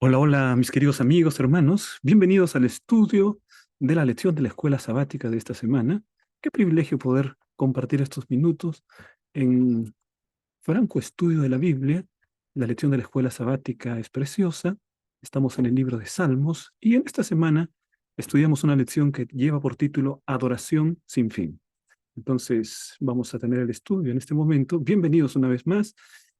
Hola, hola, mis queridos amigos, hermanos. Bienvenidos al estudio de la lección de la escuela sabática de esta semana. Qué privilegio poder compartir estos minutos en franco estudio de la Biblia. La lección de la escuela sabática es preciosa. Estamos en el libro de Salmos y en esta semana estudiamos una lección que lleva por título Adoración sin fin. Entonces, vamos a tener el estudio en este momento. Bienvenidos una vez más.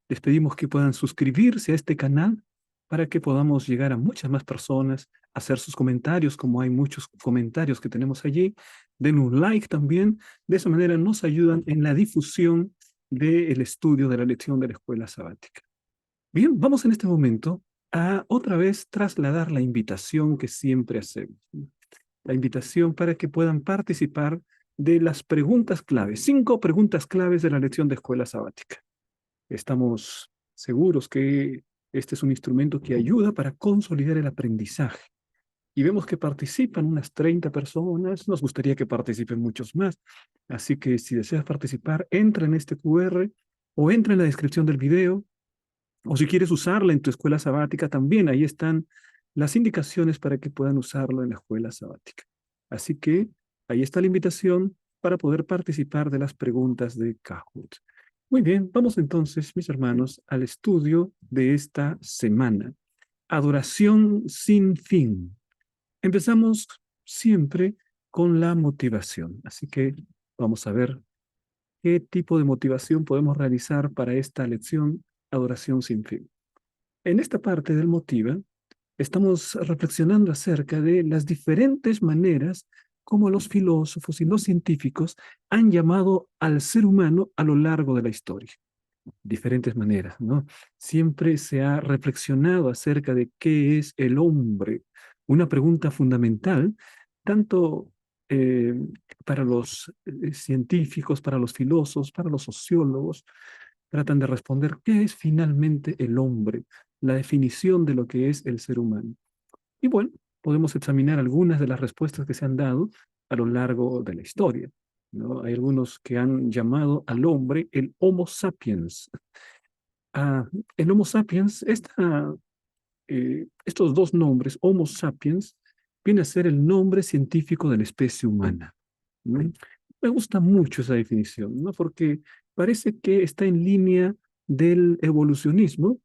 Les pedimos que puedan suscribirse a este canal para que podamos llegar a muchas más personas, hacer sus comentarios, como hay muchos comentarios que tenemos allí. Den un like también. De esa manera nos ayudan en la difusión del estudio de la lección de la escuela sabática. Bien, vamos en este momento a otra vez trasladar la invitación que siempre hacemos, ¿no? La invitación para que puedan participar de las preguntas claves, 5 preguntas claves de la lección de escuela sabática. Estamos seguros que este es un instrumento que ayuda para consolidar el aprendizaje. Y vemos que participan unas 30 personas, nos gustaría que participen muchos más. Así que si deseas participar, entra en este QR o entra en la descripción del video, o si quieres usarla en tu escuela sabática, también ahí están las indicaciones para que puedan usarlo en la escuela sabática. Así que ahí está la invitación para poder participar de las preguntas de Kahoot. Muy bien, vamos entonces, mis hermanos, al estudio de esta semana. Adoración sin fin. Empezamos siempre con la motivación. Así que vamos a ver qué tipo de motivación podemos realizar para esta lección, Adoración sin fin. En esta parte del Motiva, estamos reflexionando acerca de las diferentes maneras como los filósofos y los científicos han llamado al ser humano a lo largo de la historia. Diferentes maneras, ¿no? Siempre se ha reflexionado acerca de qué es el hombre, una pregunta fundamental, tanto eh, para los científicos, para los filósofos, para los sociólogos, tratan de responder qué es finalmente el hombre, la definición de lo que es el ser humano. Y bueno, podemos examinar algunas de las respuestas que se han dado a lo largo de la historia, ¿no? Hay algunos que han llamado al hombre el Homo sapiens. Ah, el Homo sapiens, estos dos nombres, Homo sapiens, viene a ser el nombre científico de la especie humana, ¿no? Me gusta mucho esa definición, ¿no? Porque parece que está en línea del evolucionismo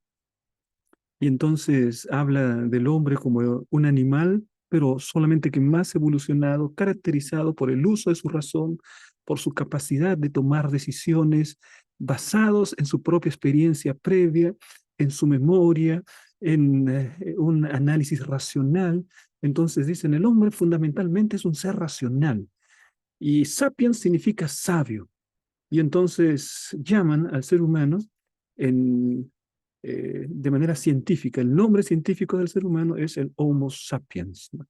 y entonces habla del hombre como un animal, pero solamente que más evolucionado, caracterizado por el uso de su razón, por su capacidad de tomar decisiones basados en su propia experiencia previa, en su memoria, en un análisis racional. Entonces dicen, el hombre fundamentalmente es un ser racional y sapiens significa sabio. Y entonces llaman al ser humano en de manera científica. El nombre científico del ser humano es el Homo sapiens, ¿no?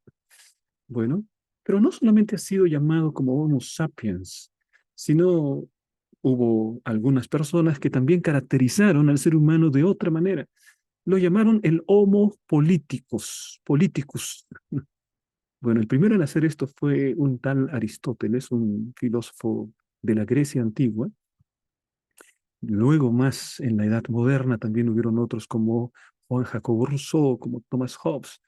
Bueno, pero no solamente ha sido llamado como Homo sapiens, sino hubo algunas personas que también caracterizaron al ser humano de otra manera. Lo llamaron el Homo politicus. Bueno, el primero en hacer esto fue un tal Aristóteles, un filósofo de la Grecia antigua. Luego, más en la Edad Moderna, también hubieron otros como Juan Jacobo Rousseau, como Thomas Hobbes,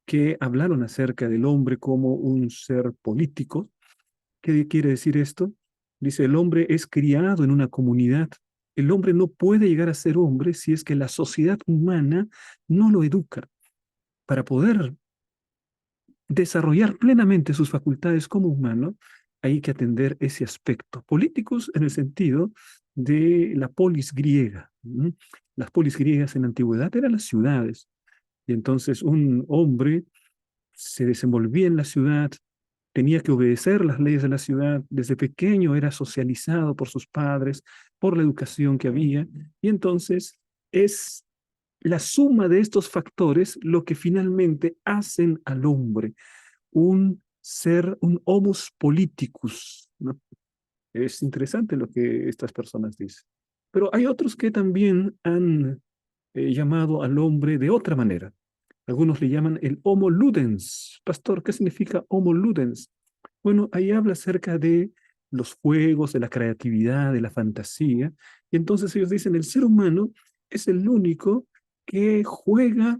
que hablaron acerca del hombre como un ser político. ¿Qué quiere decir esto? Dice, el hombre es criado en una comunidad. El hombre no puede llegar a ser hombre si es que la sociedad humana no lo educa. Para poder desarrollar plenamente sus facultades como humano, hay que atender ese aspecto. Políticos en el sentido de la polis griega. Las polis griegas en la antigüedad eran las ciudades. Y entonces un hombre se desenvolvía en la ciudad, tenía que obedecer las leyes de la ciudad, desde pequeño era socializado por sus padres, por la educación que había, y entonces es la suma de estos factores lo que finalmente hacen al hombre un ser, un homus politicus, ¿no? Es interesante lo que estas personas dicen. Pero hay otros que también han llamado al hombre de otra manera. Algunos le llaman el homo ludens. Pastor, ¿qué significa homo ludens? Bueno, ahí habla acerca de los juegos, de la creatividad, de la fantasía. Y entonces ellos dicen, el ser humano es el único que juega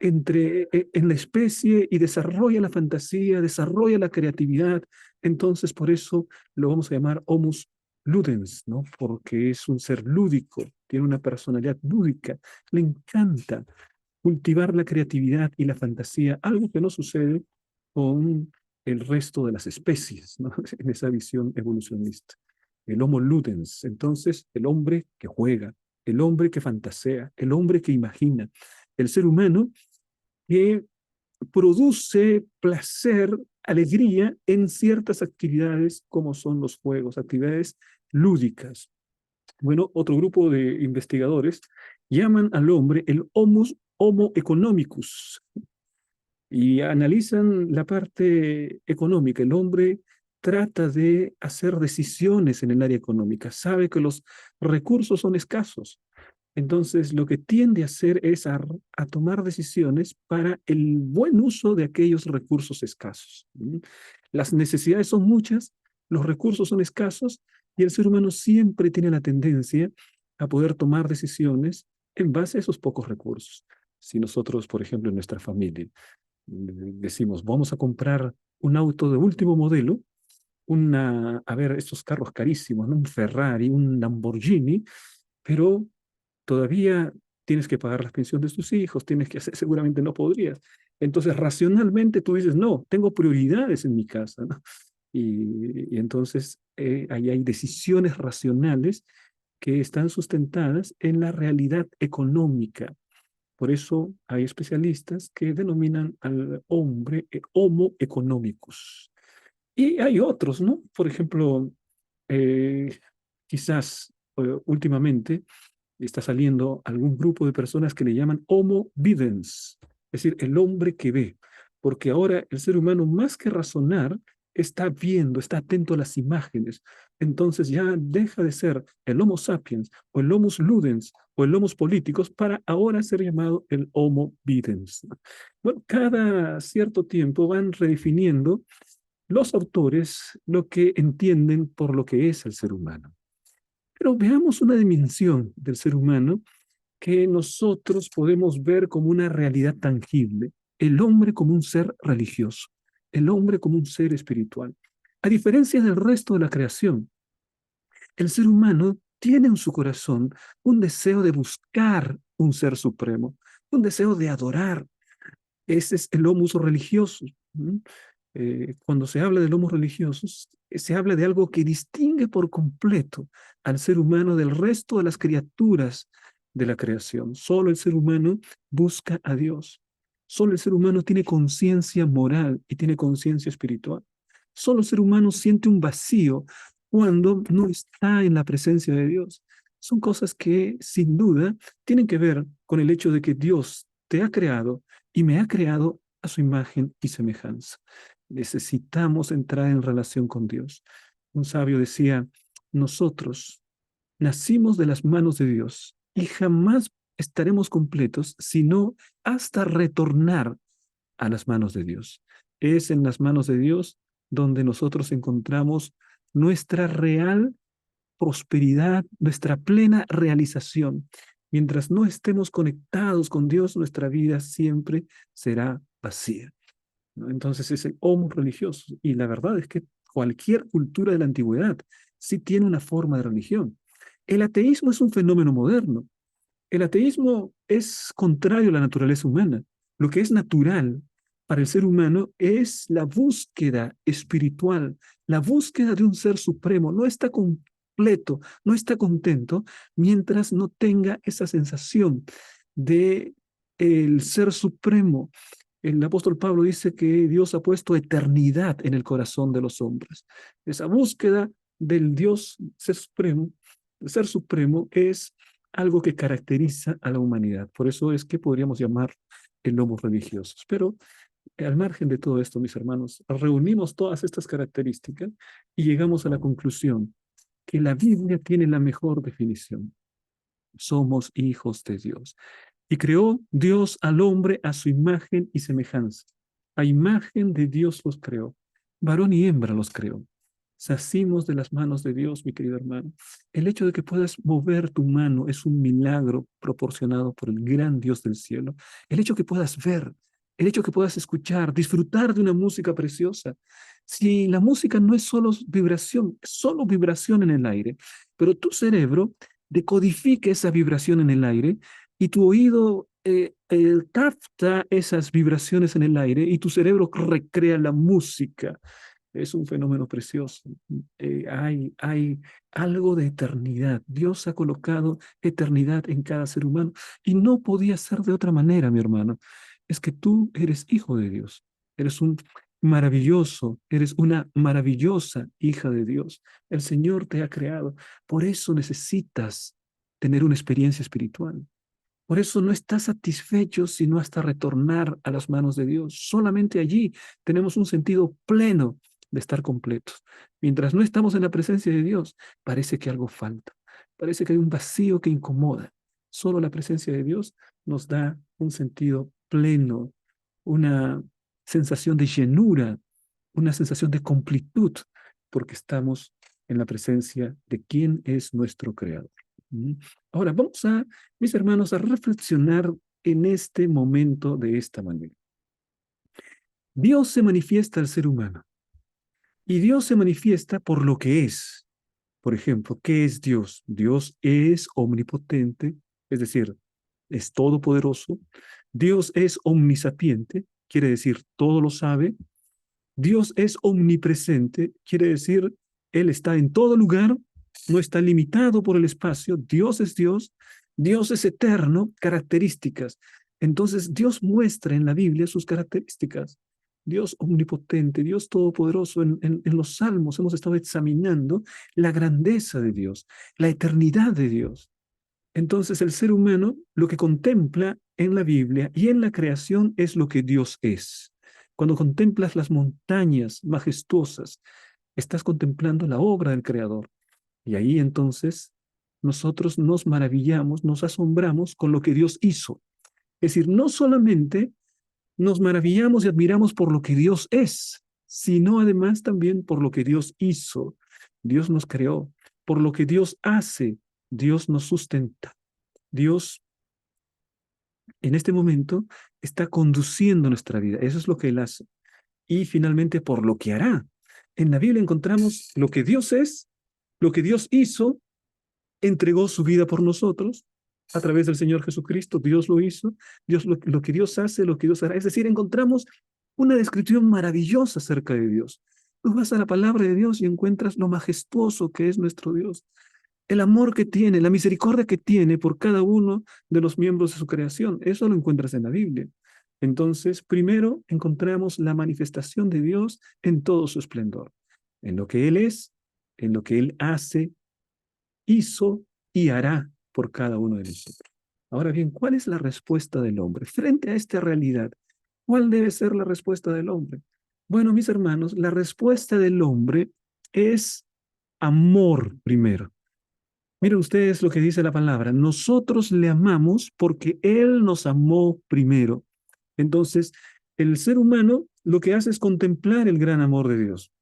en la especie y desarrolla la fantasía, desarrolla la creatividad. Entonces, por eso lo vamos a llamar Homus ludens, ¿no? Porque es un ser lúdico, tiene una personalidad lúdica, le encanta cultivar la creatividad y la fantasía, algo que no sucede con el resto de las especies, ¿no? En esa visión evolucionista. El Homo ludens, entonces, el hombre que juega, el hombre que fantasea, el hombre que imagina, el ser humano que produce placer, alegría en ciertas actividades como son los juegos, actividades lúdicas. Bueno, otro grupo de investigadores llaman al hombre el Homo economicus y analizan la parte económica. El hombre trata de hacer decisiones en el área económica, sabe que los recursos son escasos, entonces, lo que tiende a hacer es a tomar decisiones para el buen uso de aquellos recursos escasos. Las necesidades son muchas, los recursos son escasos y el ser humano siempre tiene la tendencia a poder tomar decisiones en base a esos pocos recursos. Si nosotros, por ejemplo, en nuestra familia decimos, vamos a comprar un auto de último modelo, a ver, estos carros carísimos, ¿no? Un Ferrari, un Lamborghini, pero todavía tienes que pagar las pensiones de tus hijos, tienes que hacer, seguramente no podrías. Entonces, racionalmente tú dices, no, tengo prioridades en mi casa, ¿no? Y entonces ahí hay decisiones racionales que están sustentadas en la realidad económica. Por eso hay especialistas que denominan al hombre Homo economicus. Y hay otros, ¿no? Por ejemplo, eh, quizás últimamente está saliendo algún grupo de personas que le llaman Homo videns, es decir, el hombre que ve, porque ahora el ser humano más que razonar está viendo, está atento a las imágenes, entonces ya deja de ser el Homo sapiens o el Homus ludens o el Homus politicus para ahora ser llamado el Homo videns. Bueno, cada cierto tiempo van redefiniendo los autores lo que entienden por lo que es el ser humano. Pero veamos una dimensión del ser humano que nosotros podemos ver como una realidad tangible, el hombre como un ser religioso, el hombre como un ser espiritual. A diferencia del resto de la creación, el ser humano tiene en su corazón un deseo de buscar un ser supremo, un deseo de adorar. Ese es el homus religioso. Cuando se habla del homo religioso, se habla de algo que distingue por completo al ser humano del resto de las criaturas de la creación. Solo el ser humano busca a Dios. Solo el ser humano tiene conciencia moral y tiene conciencia espiritual. Solo el ser humano siente un vacío cuando no está en la presencia de Dios. Son cosas que, sin duda, tienen que ver con el hecho de que Dios te ha creado y me ha creado a su imagen y semejanza. Necesitamos entrar en relación con Dios. Un sabio decía, nosotros nacimos de las manos de Dios y jamás estaremos completos sino hasta retornar a las manos de Dios. Es en las manos de Dios donde nosotros encontramos nuestra real prosperidad, nuestra plena realización. Mientras no estemos conectados con Dios, nuestra vida siempre será vacía, ¿no? Entonces es el homo religioso. Y la verdad es que cualquier cultura de la antigüedad sí tiene una forma de religión. El ateísmo es un fenómeno moderno. El ateísmo es contrario a la naturaleza humana. Lo que es natural para el ser humano es la búsqueda espiritual, la búsqueda de un ser supremo. No está completo, no está contento mientras no tenga esa sensación de el ser supremo. El apóstol Pablo dice que Dios ha puesto eternidad en el corazón de los hombres. Esa búsqueda del Dios ser supremo, el ser supremo es algo que caracteriza a la humanidad. Por eso es que podríamos llamar el homo religiosos. Pero al margen de todo esto, mis hermanos, reunimos todas estas características y llegamos a la conclusión que la Biblia tiene la mejor definición. Somos hijos de Dios. Y creó Dios al hombre a su imagen y semejanza. A imagen de Dios los creó. Varón y hembra los creó. Sacimos de las manos de Dios, mi querido hermano. El hecho de que puedas mover tu mano es un milagro proporcionado por el gran Dios del cielo. El hecho que puedas ver, el hecho que puedas escuchar, disfrutar de una música preciosa. Si la música no es solo vibración en el aire, pero tu cerebro decodifica esa vibración en el aire y tu oído capta esas vibraciones en el aire y tu cerebro recrea la música. Es un fenómeno precioso. Hay algo de eternidad. Dios ha colocado eternidad en cada ser humano y no podía ser de otra manera, mi hermano. Es que tú eres hijo de Dios. Eres un maravilloso, eres una maravillosa hija de Dios. El Señor te ha creado. Por eso necesitas tener una experiencia espiritual. Por eso no estás satisfecho sino hasta retornar a las manos de Dios. Solamente allí tenemos un sentido pleno de estar completos. Mientras no estamos en la presencia de Dios, parece que algo falta. Parece que hay un vacío que incomoda. Solo la presencia de Dios nos da un sentido pleno, una sensación de llenura, una sensación de completud, porque estamos en la presencia de quien es nuestro Creador. ¿Mm? Ahora, vamos a, mis hermanos, a reflexionar en este momento de esta manera. Dios se manifiesta al ser humano y Dios se manifiesta por lo que es. Por ejemplo, ¿qué es Dios? Dios es omnipotente, es decir, es todopoderoso. Dios es omnisapiente, quiere decir todo lo sabe. Dios es omnipresente, quiere decir Él está en todo lugar, no está limitado por el espacio. Dios es eterno, características. Entonces Dios muestra en la Biblia sus características. Dios omnipotente, Dios todopoderoso. En los salmos hemos estado examinando la grandeza de Dios, la eternidad de Dios. Entonces el ser humano lo que contempla en la Biblia y en la creación es lo que Dios es. Cuando contemplas las montañas majestuosas, estás contemplando la obra del Creador. Y ahí entonces nosotros nos maravillamos, nos asombramos con lo que Dios hizo. Es decir, no solamente nos maravillamos y admiramos por lo que Dios es, sino además también por lo que Dios hizo. Dios nos creó. Por lo que Dios hace, Dios nos sustenta. Dios en este momento está conduciendo nuestra vida. Eso es lo que Él hace. Y finalmente por lo que hará. En la Biblia encontramos lo que Dios es, lo que Dios hizo, entregó su vida por nosotros a través del Señor Jesucristo. Dios lo hizo, lo que Dios hace, lo que Dios hará. Es decir, encontramos una descripción maravillosa acerca de Dios. Tú vas a la palabra de Dios y encuentras lo majestuoso que es nuestro Dios, el amor que tiene, la misericordia que tiene por cada uno de los miembros de su creación. Eso lo encuentras en la Biblia. Entonces, primero encontramos la manifestación de Dios en todo su esplendor, en lo que Él es, en lo que Él hace, hizo y hará por cada uno de nosotros. Ahora bien, ¿cuál es la respuesta del hombre frente a esta realidad? ¿Cuál debe ser la respuesta del hombre? Bueno, mis hermanos, la respuesta del hombre es amor primero. Miren ustedes lo que dice la palabra. Nosotros le amamos porque Él nos amó primero. Entonces, el ser humano lo que hace es contemplar el gran amor de Dios.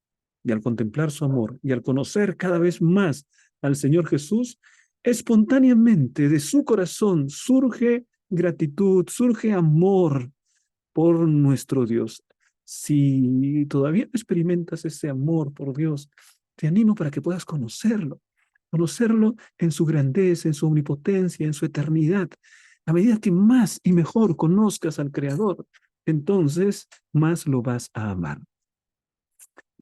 Y al contemplar su amor y al conocer cada vez más al Señor Jesús, espontáneamente de su corazón surge gratitud, surge amor por nuestro Dios. Si todavía no experimentas ese amor por Dios, te animo para que puedas conocerlo en su grandeza, en su omnipotencia, en su eternidad. A medida que más y mejor conozcas al Creador, entonces más lo vas a amar.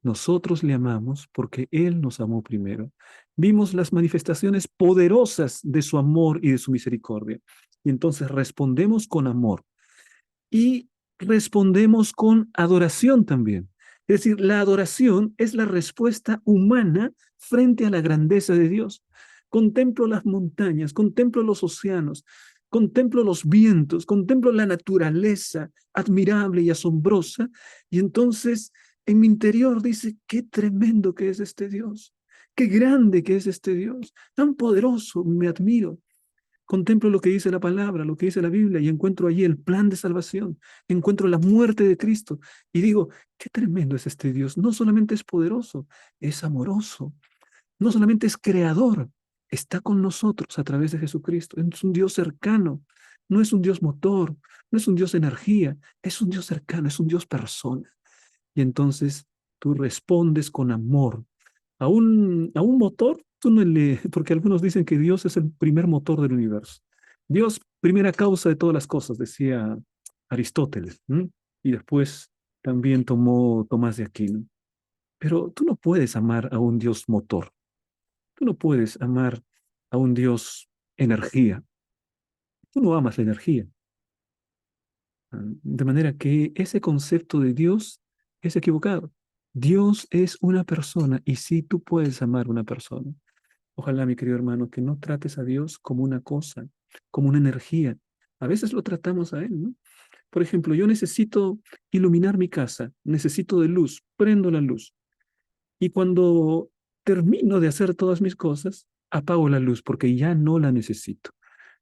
Nosotros le amamos porque Él nos amó primero. Vimos las manifestaciones poderosas de su amor y de su misericordia. Y entonces respondemos con amor y respondemos con adoración también. Es decir, la adoración es la respuesta humana frente a la grandeza de Dios. Contemplo las montañas, contemplo los océanos, contemplo los vientos, contemplo la naturaleza admirable y asombrosa, y entonces en mi interior dice, qué tremendo que es este Dios, qué grande que es este Dios, tan poderoso, me admiro. Contemplo lo que dice la palabra, lo que dice la Biblia, y encuentro allí el plan de salvación, encuentro la muerte de Cristo, y digo, qué tremendo es este Dios. No solamente es poderoso, es amoroso, no solamente es creador, está con nosotros a través de Jesucristo. Es un Dios cercano, no es un Dios motor, no es un Dios energía, es un Dios cercano, es un Dios persona. Y entonces tú respondes con amor. A un motor, tú no le, porque algunos dicen que Dios es el primer motor del universo. Dios, primera causa de todas las cosas, decía Aristóteles, ¿m? Y después también tomó Tomás de Aquino. Pero tú no puedes amar a un Dios motor, tú no puedes amar a un Dios energía, tú no amas la energía. De manera que ese concepto de Dios es equivocado. Dios es una persona y sí tú puedes amar a una persona. Ojalá, mi querido hermano, que no trates a Dios como una cosa, como una energía. A veces lo tratamos a Él, ¿no? Por ejemplo, yo necesito iluminar mi casa, necesito de luz, prendo la luz. Y cuando termino de hacer todas mis cosas, apago la luz porque ya no la necesito.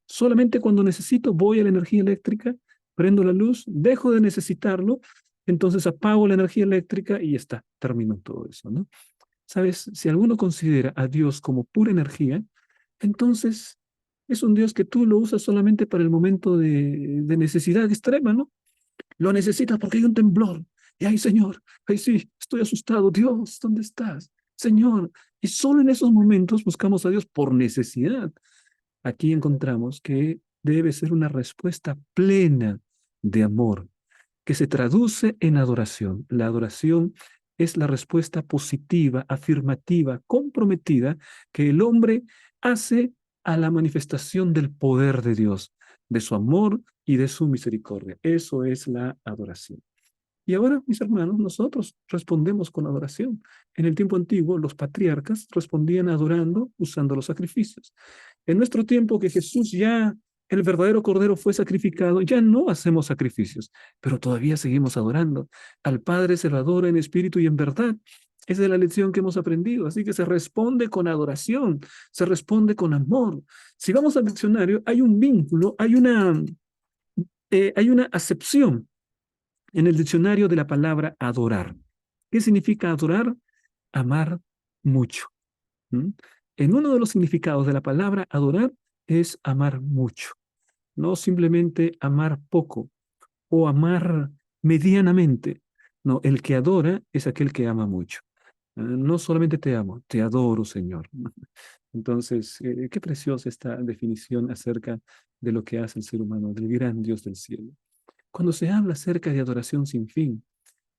Solamente cuando necesito voy a la energía eléctrica, prendo la luz, dejo de necesitarlo, entonces apago la energía eléctrica y ya está, termino todo eso, ¿no? Sabes, si alguno considera a Dios como pura energía, entonces es un Dios que tú lo usas solamente para el momento de necesidad extrema, ¿no? Lo necesitas porque hay un temblor. Y ay, Señor, ay, sí, estoy asustado. Dios, ¿dónde estás? Señor. Y solo en esos momentos buscamos a Dios por necesidad. Aquí encontramos que debe ser una respuesta plena de amor que se traduce en adoración. La adoración es la respuesta positiva, afirmativa, comprometida que el hombre hace a la manifestación del poder de Dios, de su amor y de su misericordia. Eso es la adoración. Y ahora, mis hermanos, nosotros respondemos con adoración. En el tiempo antiguo, los patriarcas respondían adorando usando los sacrificios. En nuestro tiempo que Jesús ya, el verdadero Cordero fue sacrificado, ya no hacemos sacrificios, pero todavía seguimos adorando. Al Padre se lo adora en espíritu y en verdad. Esa es la lección que hemos aprendido. Así que se responde con adoración, se responde con amor. Si vamos al diccionario, hay un vínculo, hay una acepción en el diccionario de la palabra adorar. ¿Qué significa adorar? Amar mucho. ¿M? En uno de los significados de la palabra adorar es amar mucho, no simplemente amar poco o amar medianamente. No, el que adora es aquel que ama mucho. No solamente te amo, te adoro, Señor. Entonces, qué preciosa esta definición acerca de lo que hace el ser humano, del gran Dios del cielo. Cuando se habla acerca de adoración sin fin,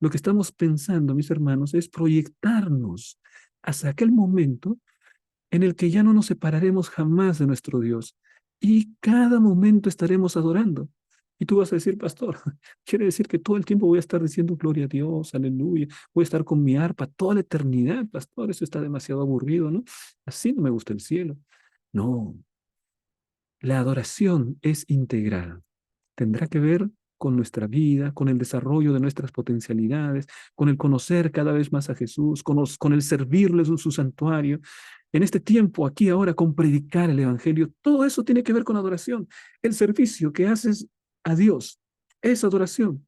lo que estamos pensando, mis hermanos, es proyectarnos hacia aquel momento en el que ya no nos separaremos jamás de nuestro Dios y cada momento estaremos adorando. Y tú vas a decir, pastor, quiere decir que todo el tiempo voy a estar diciendo gloria a Dios, aleluya, voy a estar con mi arpa toda la eternidad, pastor, eso está demasiado aburrido, ¿no? Así no me gusta el cielo. No, la adoración es integral. Tendrá que ver con nuestra vida, con el desarrollo de nuestras potencialidades, con el conocer cada vez más a Jesús, con el servirle en su santuario. En este tiempo, aquí ahora, con predicar el Evangelio, todo eso tiene que ver con adoración. El servicio que haces a Dios es adoración.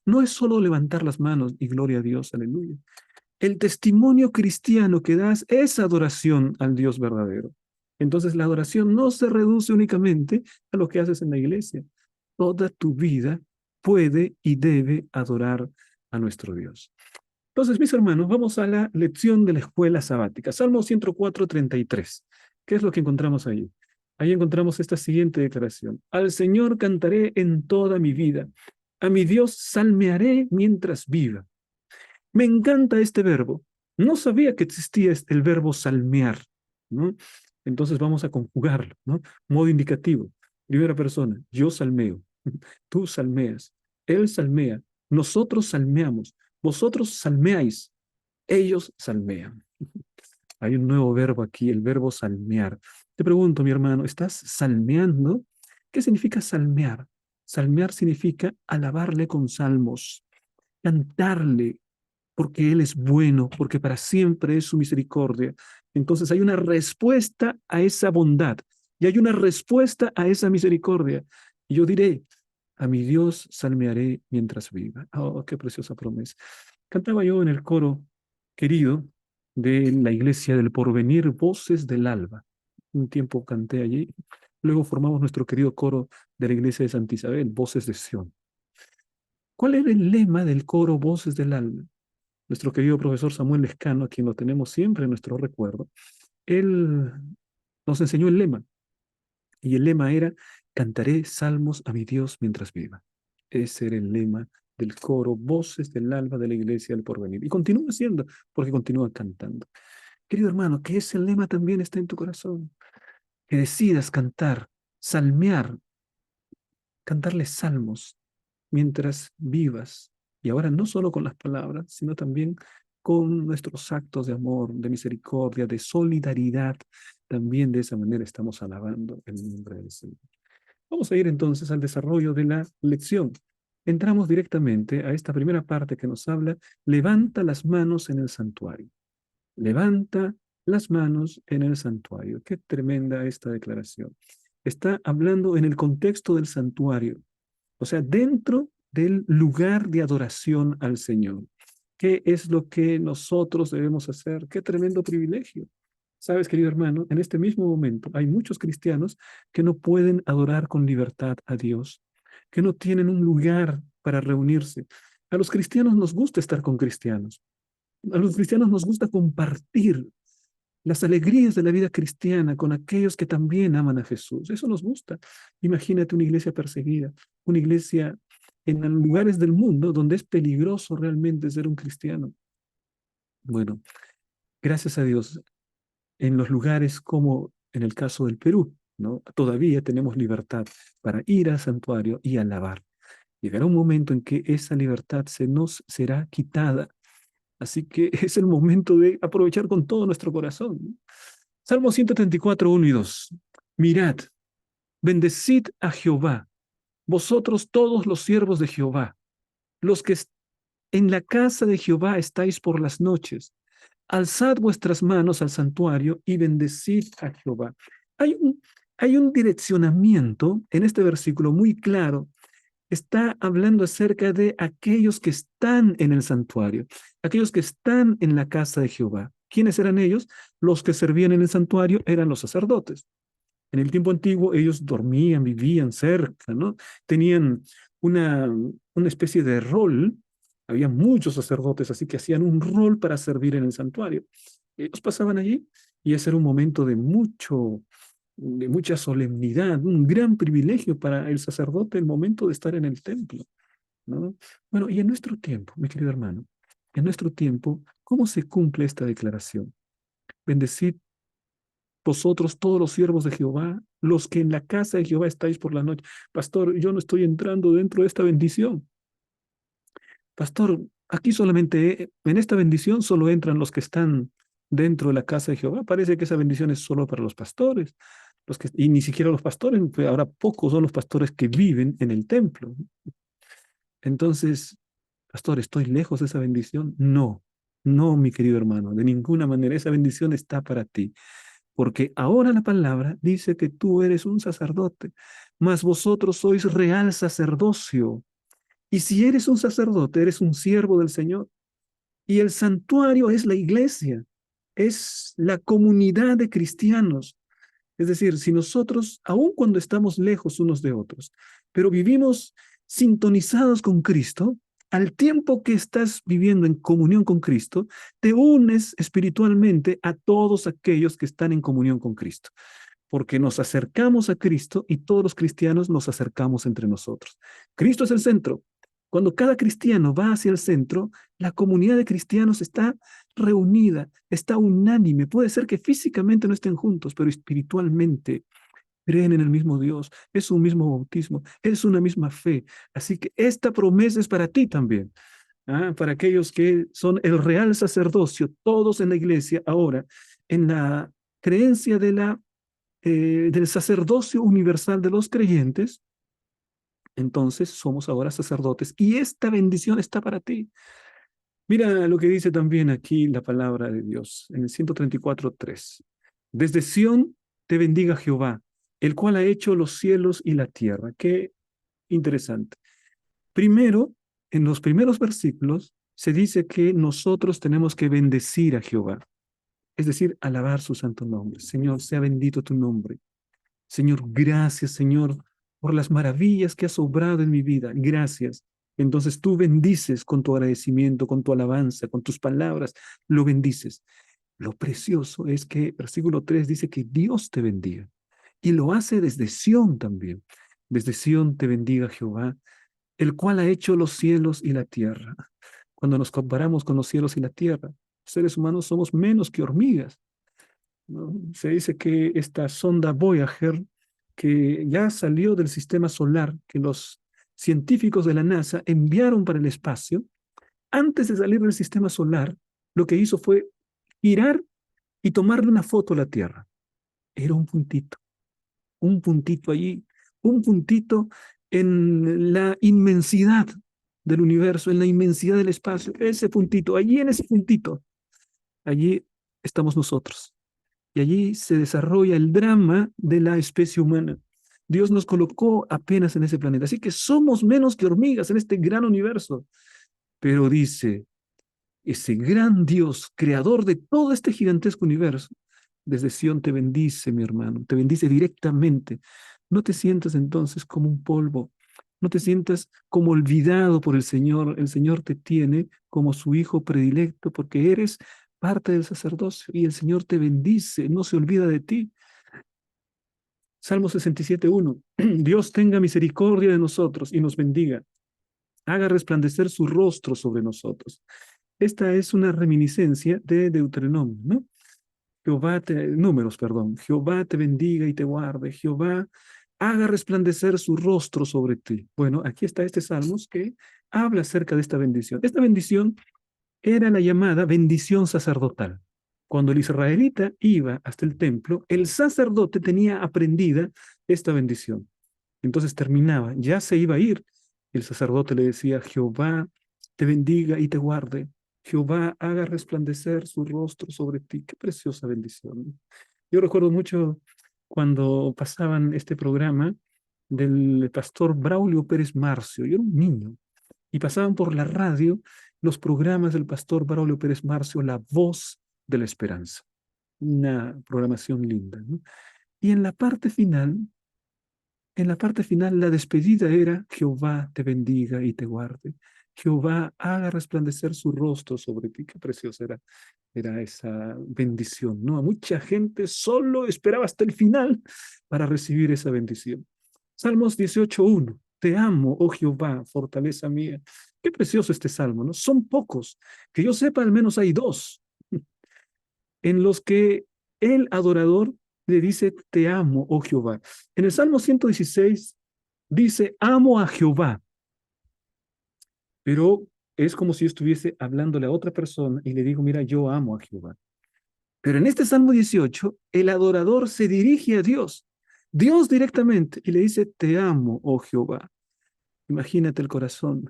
No es solo levantar las manos y gloria a Dios, aleluya. El testimonio cristiano que das es adoración al Dios verdadero. Entonces la adoración no se reduce únicamente a lo que haces en la iglesia. Toda tu vida puede y debe adorar a nuestro Dios. Entonces, mis hermanos, vamos a la lección de la escuela sabática. Salmo 104:33. ¿Qué es lo que encontramos ahí? Ahí encontramos esta siguiente declaración. Al Señor cantaré en toda mi vida. A mi Dios salmearé mientras viva. Me encanta este verbo. No sabía que existía el verbo salmear, ¿no? Entonces vamos a conjugarlo, ¿no? Modo indicativo. Primera persona, yo salmeo, tú salmeas, él salmea, nosotros salmeamos, vosotros salmeáis, ellos salmean. Hay un nuevo verbo aquí, el verbo salmear. Te pregunto, mi hermano, ¿estás salmeando? ¿Qué significa salmear? Salmear significa alabarle con salmos, cantarle, porque Él es bueno, porque para siempre es su misericordia. Entonces hay una respuesta a esa bondad. y hay una respuesta a esa misericordia. Y yo diré, a mi Dios salmearé mientras viva. Oh, qué preciosa promesa. Cantaba yo en el coro querido de la Iglesia del Porvenir, Voces del Alba. Un tiempo canté allí. Luego formamos nuestro querido coro de la Iglesia de Santa Isabel, Voces de Sion. ¿Cuál era el lema del coro Voces del Alba? Nuestro querido profesor Samuel Lescano, a quien lo tenemos siempre en nuestro recuerdo, él nos enseñó el lema. Y el lema era, cantaré salmos a mi Dios mientras viva. Ese era el lema del coro Voces del Alba de la Iglesia del Porvenir. Y continúa siendo, porque continúa cantando. Querido hermano, que ese lema también está en tu corazón. Que decidas cantar, salmear, cantarle salmos mientras vivas. Y ahora no solo con las palabras, sino también con nuestros actos de amor, de misericordia, de solidaridad. También de esa manera estamos alabando el nombre del Señor. Vamos a ir entonces al desarrollo de la lección. Entramos directamente a esta primera parte que nos habla, levanta las manos en el santuario. Levanta las manos en el santuario. Qué tremenda esta declaración. Está hablando en el contexto del santuario, o sea, dentro del lugar de adoración al Señor. ¿Qué es lo que nosotros debemos hacer? Qué tremendo privilegio. Sabes, querido hermano, en este mismo momento hay muchos cristianos que no pueden adorar con libertad a Dios, que no tienen un lugar para reunirse. A los cristianos nos gusta estar con cristianos. A los cristianos nos gusta compartir las alegrías de la vida cristiana con aquellos que también aman a Jesús. Eso nos gusta. Imagínate una iglesia perseguida, una iglesia en lugares del mundo donde es peligroso realmente ser un cristiano. Bueno, gracias a Dios, en los lugares como en el caso del Perú, ¿no? Todavía tenemos libertad para ir al santuario y alabar. Llegará un momento en que esa libertad se nos será quitada. Así que es el momento de aprovechar con todo nuestro corazón, ¿no? Salmo 134, 1 y 2. Mirad, bendecid a Jehová, vosotros todos los siervos de Jehová, los que en la casa de Jehová estáis por las noches. Alzad vuestras manos al santuario y bendecid a Jehová. Hay un, hay un direccionamiento en este versículo muy claro. Está hablando acerca de aquellos que están en el santuario, aquellos que están en la casa de Jehová. ¿Quiénes eran ellos? Los que servían en el santuario eran los sacerdotes. En el tiempo antiguo ellos dormían, vivían cerca, ¿no? Tenían una, una especie de rol. Había muchos sacerdotes, así que hacían un rol para servir en el santuario. Ellos pasaban allí y ese era un momento de mucha solemnidad, un gran privilegio para el sacerdote el momento de estar en el templo, ¿no? Bueno, y en nuestro tiempo, mi querido hermano, en nuestro tiempo, ¿cómo se cumple esta declaración? Bendecid vosotros todos los siervos de Jehová, los que en la casa de Jehová estáis por la noche. Pastor, yo no estoy entrando dentro de esta bendición. Pastor, aquí solamente, en esta bendición solo entran los que están dentro de la casa de Jehová. Parece que esa bendición es solo para los pastores, y ni siquiera los pastores, pues ahora pocos son los pastores que viven en el templo. Entonces, pastor, ¿estoy lejos de esa bendición? No, no, mi querido hermano, de ninguna manera. Esa bendición está para ti. Porque ahora la palabra dice que tú eres un sacerdote, mas vosotros sois real sacerdocio. Y si eres un sacerdote, eres un siervo del Señor. Y el santuario es la iglesia, es la comunidad de cristianos. Es decir, si nosotros, aun cuando estamos lejos unos de otros, pero vivimos sintonizados con Cristo, al tiempo que estás viviendo en comunión con Cristo, te unes espiritualmente a todos aquellos que están en comunión con Cristo, porque nos acercamos a Cristo y todos los cristianos nos acercamos entre nosotros. Cristo es el centro. Cuando cada cristiano va hacia el centro, la comunidad de cristianos está reunida, está unánime. Puede ser que físicamente no estén juntos, pero espiritualmente creen en el mismo Dios. Es un mismo bautismo, es una misma fe. Así que esta promesa es para ti también. ¿Ah? Para aquellos que son el real sacerdocio, todos en la iglesia ahora, en la creencia del sacerdocio universal de los creyentes, entonces somos ahora sacerdotes y esta bendición está para ti. Mira lo que dice también aquí la palabra de Dios en el 134:3. Desde Sión te bendiga Jehová, el cual ha hecho los cielos y la tierra. Qué interesante. Primero, en los primeros versículos, se dice que nosotros tenemos que bendecir a Jehová, es decir, alabar su santo nombre. Señor, sea bendito tu nombre. Señor, gracias, Señor, por las maravillas que has obrado en mi vida. Gracias. Entonces tú bendices con tu agradecimiento, con tu alabanza, con tus palabras, lo bendices. Lo precioso es que versículo 3 dice que Dios te bendiga y lo hace desde Sión también. Desde Sión te bendiga Jehová, el cual ha hecho los cielos y la tierra. Cuando nos comparamos con los cielos y la tierra, seres humanos somos menos que hormigas, ¿no? Se dice que esta sonda Voyager, que ya salió del sistema solar, que los científicos de la NASA enviaron para el espacio, antes de salir del sistema solar, lo que hizo fue girar y tomarle una foto a la Tierra. Era un puntito allí, un puntito en la inmensidad del universo, en la inmensidad del espacio. Ese puntito, allí en ese puntito, allí estamos nosotros. Y allí se desarrolla el drama de la especie humana. Dios nos colocó apenas en ese planeta. Así que somos menos que hormigas en este gran universo. Pero dice, ese gran Dios, creador de todo este gigantesco universo, desde Sión te bendice, mi hermano, te bendice directamente. No te sientas entonces como un polvo, no te sientas como olvidado por el Señor. El Señor te tiene como su hijo predilecto porque eres parte del sacerdocio y el Señor te bendice, no se olvida de ti. Salmo 67:1. Dios tenga misericordia de nosotros y nos bendiga, haga resplandecer su rostro sobre nosotros. Esta es una reminiscencia de Deuteronomio, ¿no? Números, perdón. Jehová te bendiga y te guarde. Jehová haga resplandecer su rostro sobre ti. Bueno, aquí está este Salmos que habla acerca de esta bendición. Esta bendición era la llamada bendición sacerdotal. Cuando el israelita iba hasta el templo, el sacerdote tenía aprendida esta bendición. Entonces terminaba, ya se iba a ir. El sacerdote le decía, Jehová te bendiga y te guarde. Jehová haga resplandecer su rostro sobre ti. Qué preciosa bendición. Yo recuerdo mucho cuando pasaban este programa del pastor Braulio Pérez Marcio. Yo era un niño y pasaban por la radio los programas del pastor Braulio Pérez Marcio, La Voz de la Esperanza. Una programación linda, ¿no? Y en la parte final, la despedida era, Jehová te bendiga y te guarde. Jehová haga resplandecer su rostro sobre ti. Qué preciosa era esa bendición, ¿no? Mucha gente solo esperaba hasta el final para recibir esa bendición. Salmos 18:1. Te amo, oh Jehová, fortaleza mía. Qué precioso este salmo, ¿no? Son pocos. Que yo sepa, al menos hay dos en los que el adorador le dice, te amo, oh Jehová. En el Salmo 116 dice, amo a Jehová, pero es como si estuviese hablándole a otra persona y le digo, mira, yo amo a Jehová. Pero en este Salmo 18, el adorador se dirige a Dios directamente, y le dice, te amo, oh Jehová. Imagínate el corazón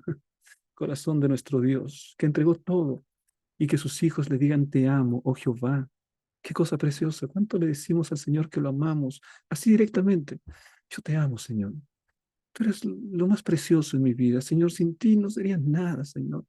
de nuestro Dios, que entregó todo y que sus hijos le digan, te amo, oh Jehová. Qué cosa preciosa. ¿Cuánto le decimos al Señor que lo amamos? Así directamente. Yo te amo, Señor. Tú eres lo más precioso en mi vida. Señor, sin ti no sería nada, Señor.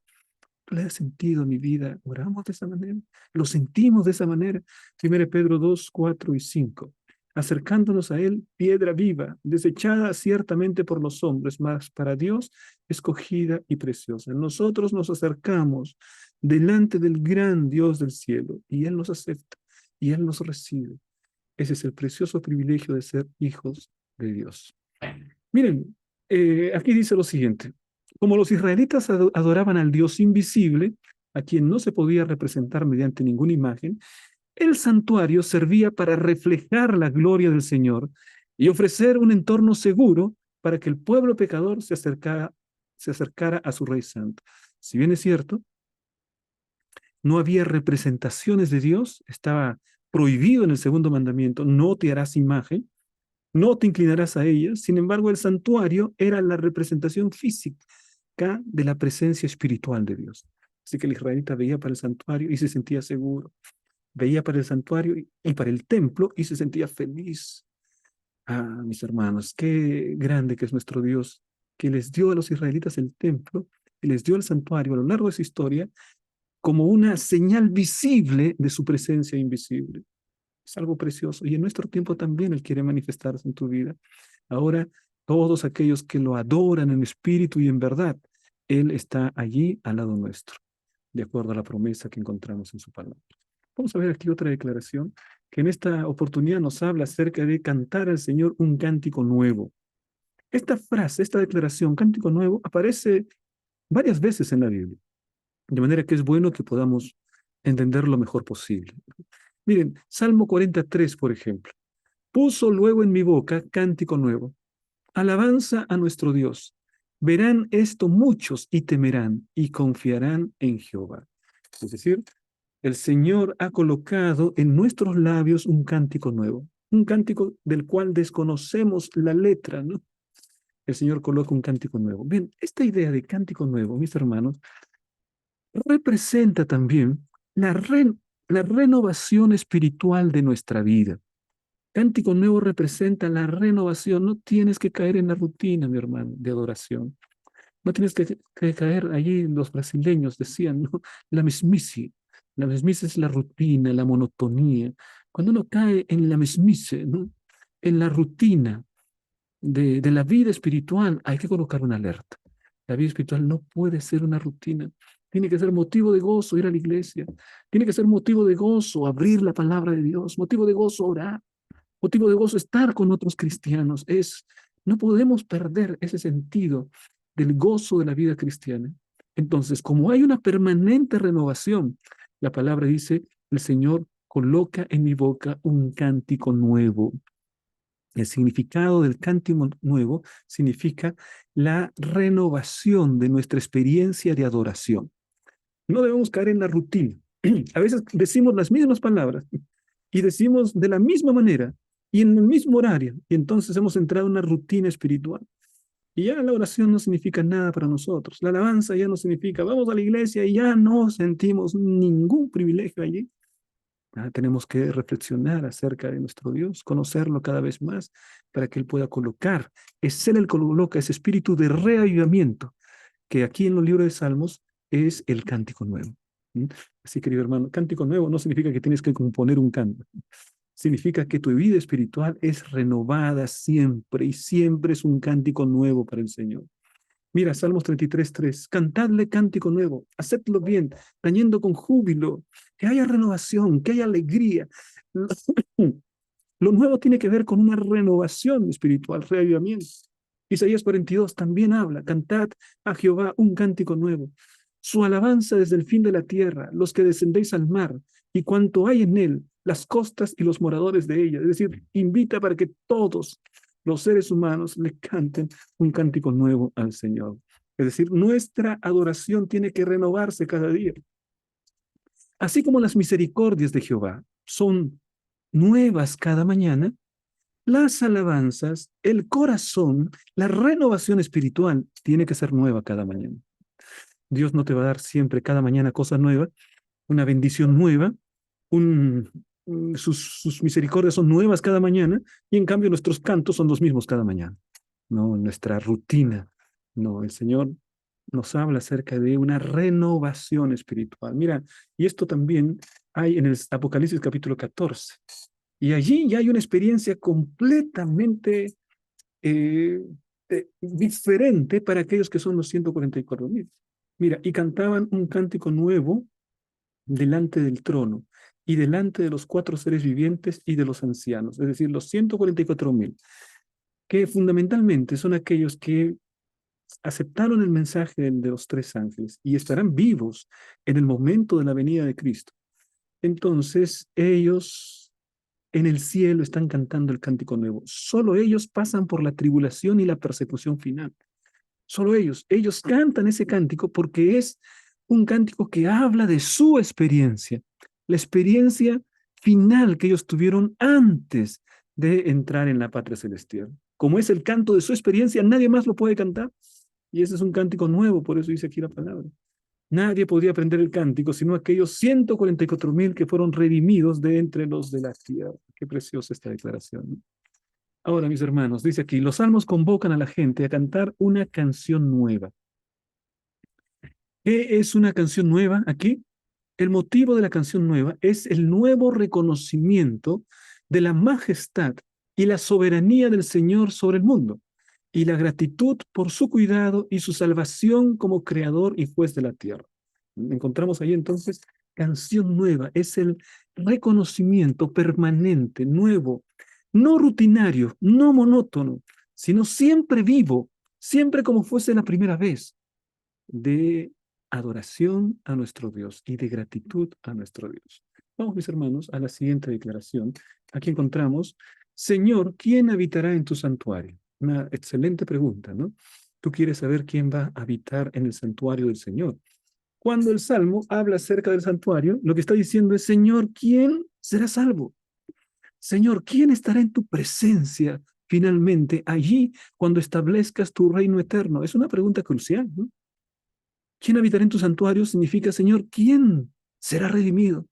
Tú le das sentido a mi vida. Oramos de esa manera. Lo sentimos de esa manera. 1 Pedro 2:4 y 5. Acercándonos a Él, piedra viva, desechada ciertamente por los hombres, mas para Dios escogida y preciosa. Nosotros nos acercamos delante del gran Dios del cielo y Él nos acepta y Él nos recibe. Ese es el precioso privilegio de ser hijos de Dios. Miren, aquí dice lo siguiente. Como los israelitas adoraban al Dios invisible, a quien no se podía representar mediante ninguna imagen, el santuario servía para reflejar la gloria del Señor y ofrecer un entorno seguro para que el pueblo pecador se acercara a su Rey Santo. Si bien es cierto, no había representaciones de Dios, estaba prohibido en el segundo mandamiento, no te harás imagen, no te inclinarás a ellas. Sin embargo, el santuario era la representación física de la presencia espiritual de Dios. Así que el israelita veía para el santuario y se sentía seguro, veía para el santuario y para el templo y se sentía feliz. Ah, mis hermanos, qué grande que es nuestro Dios, que les dio a los israelitas el templo, y les dio el santuario a lo largo de su historia como una señal visible de su presencia invisible. Es algo precioso. Y en nuestro tiempo también Él quiere manifestarse en tu vida. Ahora, todos aquellos que lo adoran en espíritu y en verdad, Él está allí al lado nuestro, de acuerdo a la promesa que encontramos en su palabra. Vamos a ver aquí otra declaración que en esta oportunidad nos habla acerca de cantar al Señor un cántico nuevo. Esta frase, esta declaración, cántico nuevo, aparece varias veces en la Biblia, de manera que es bueno que podamos entender lo mejor posible. Miren, Salmo 43, por ejemplo. Puso luego en mi boca cántico nuevo, alabanza a nuestro Dios. Verán esto muchos y temerán y confiarán en Jehová. Es decir, el Señor ha colocado en nuestros labios un cántico nuevo, un cántico del cual desconocemos la letra, ¿no? El Señor coloca un cántico nuevo. Bien, esta idea de cántico nuevo, mis hermanos, representa también la renovación espiritual de nuestra vida. Cántico nuevo representa la renovación. No tienes que caer en la rutina, mi hermano, de adoración. No tienes que caer allí, los brasileños decían, ¿no? La mesmice. La mesmice es la rutina, la monotonía. Cuando uno cae en la mesmice, ¿no? En la rutina de la vida espiritual, hay que colocar una alerta. La vida espiritual no puede ser una rutina. Tiene que ser motivo de gozo ir a la iglesia. Tiene que ser motivo de gozo abrir la palabra de Dios. Motivo de gozo orar. Motivo de gozo estar con otros cristianos. No podemos perder ese sentido del gozo de la vida cristiana. Entonces, como hay una permanente renovación, la palabra dice, el Señor coloca en mi boca un cántico nuevo. El significado del cántico nuevo significa la renovación de nuestra experiencia de adoración. No debemos caer en la rutina. A veces decimos las mismas palabras y decimos de la misma manera y en el mismo horario, y entonces hemos entrado en una rutina espiritual. Y ya la oración no significa nada para nosotros. La alabanza ya no significa, vamos a la iglesia y ya no sentimos ningún privilegio allí. Tenemos que reflexionar acerca de nuestro Dios, conocerlo cada vez más para que Él pueda colocar. Es Él el que coloca ese espíritu de reavivamiento, que aquí en los libros de Salmos es el cántico nuevo. ¿Mm? Así, querido hermano, cántico nuevo no significa que tienes que componer un canto. Significa que tu vida espiritual es renovada siempre y siempre es un cántico nuevo para el Señor. Mira, Salmos 33:3, cantadle cántico nuevo, hacedlo bien, tañendo con júbilo, que haya renovación, que haya alegría. Lo nuevo tiene que ver con una renovación espiritual, reavivamiento. Isaías 42 también habla, cantad a Jehová un cántico nuevo, su alabanza desde el fin de la tierra, los que descendéis al mar y cuanto hay en él, las costas y los moradores de ella. Es decir, invita para que todos los seres humanos le canten un cántico nuevo al Señor. Es decir, nuestra adoración tiene que renovarse cada día. Así como las misericordias de Jehová son nuevas cada mañana, las alabanzas, el corazón, la renovación espiritual tiene que ser nueva cada mañana. Dios no te va a dar siempre cada mañana cosas nuevas, una bendición nueva, un, sus misericordias son nuevas cada mañana y en cambio nuestros cantos son los mismos cada mañana. No, nuestra rutina. No, el Señor nos habla acerca de una renovación espiritual. Mira, y esto también hay en el Apocalipsis capítulo 14. Y allí ya hay una experiencia completamente eh, diferente para aquellos que son los 144,000. Mira, y cantaban un cántico nuevo delante del trono y delante de los cuatro seres vivientes y de los ancianos, es decir, los 144,000, que fundamentalmente son aquellos que aceptaron el mensaje de los tres ángeles y estarán vivos en el momento de la venida de Cristo. Entonces, ellos en el cielo están cantando el cántico nuevo. Solo ellos pasan por la tribulación y la persecución final. Solo ellos cantan ese cántico porque es un cántico que habla de su experiencia, la experiencia final que ellos tuvieron antes de entrar en la patria celestial. Como es el canto de su experiencia, nadie más lo puede cantar. Y ese es un cántico nuevo, por eso dice aquí la palabra. Nadie podía aprender el cántico, sino aquellos 144,000 que fueron redimidos de entre los de la tierra. Qué preciosa esta declaración, ¿no? Ahora, mis hermanos, dice aquí, los salmos convocan a la gente a cantar una canción nueva. ¿Qué es una canción nueva aquí? El motivo de la canción nueva es el nuevo reconocimiento de la majestad y la soberanía del Señor sobre el mundo, y la gratitud por su cuidado y su salvación como creador y juez de la tierra. Encontramos ahí entonces canción nueva, es el reconocimiento permanente, nuevo, no rutinario, no monótono, sino siempre vivo, siempre como fuese la primera vez, de adoración a nuestro Dios y de gratitud a nuestro Dios. Vamos, mis hermanos, a la siguiente declaración. Aquí encontramos, Señor, ¿quién habitará en tu santuario? Una excelente pregunta, ¿no? Tú quieres saber quién va a habitar en el santuario del Señor. Cuando el Salmo habla acerca del santuario, lo que está diciendo es, Señor, ¿quién será salvo? Señor, ¿quién estará en tu presencia finalmente allí cuando establezcas tu reino eterno? Es una pregunta crucial, ¿no? ¿Quién habitará en tu santuario? Significa, Señor, ¿quién será redimido?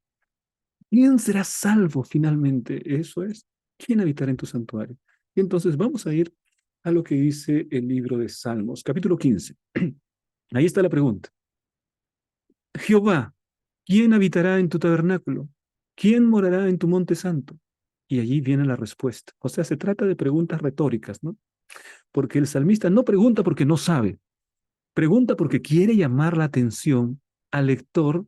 ¿Quién será salvo finalmente? Eso es. ¿Quién habitará en tu santuario? Y entonces vamos a ir a lo que dice el libro de Salmos, capítulo 15. Ahí está la pregunta. Jehová, ¿quién habitará en tu tabernáculo? ¿Quién morará en tu monte santo? Y allí viene la respuesta. O sea, se trata de preguntas retóricas, ¿no? Porque el salmista no pregunta porque no sabe, pregunta porque quiere llamar la atención al lector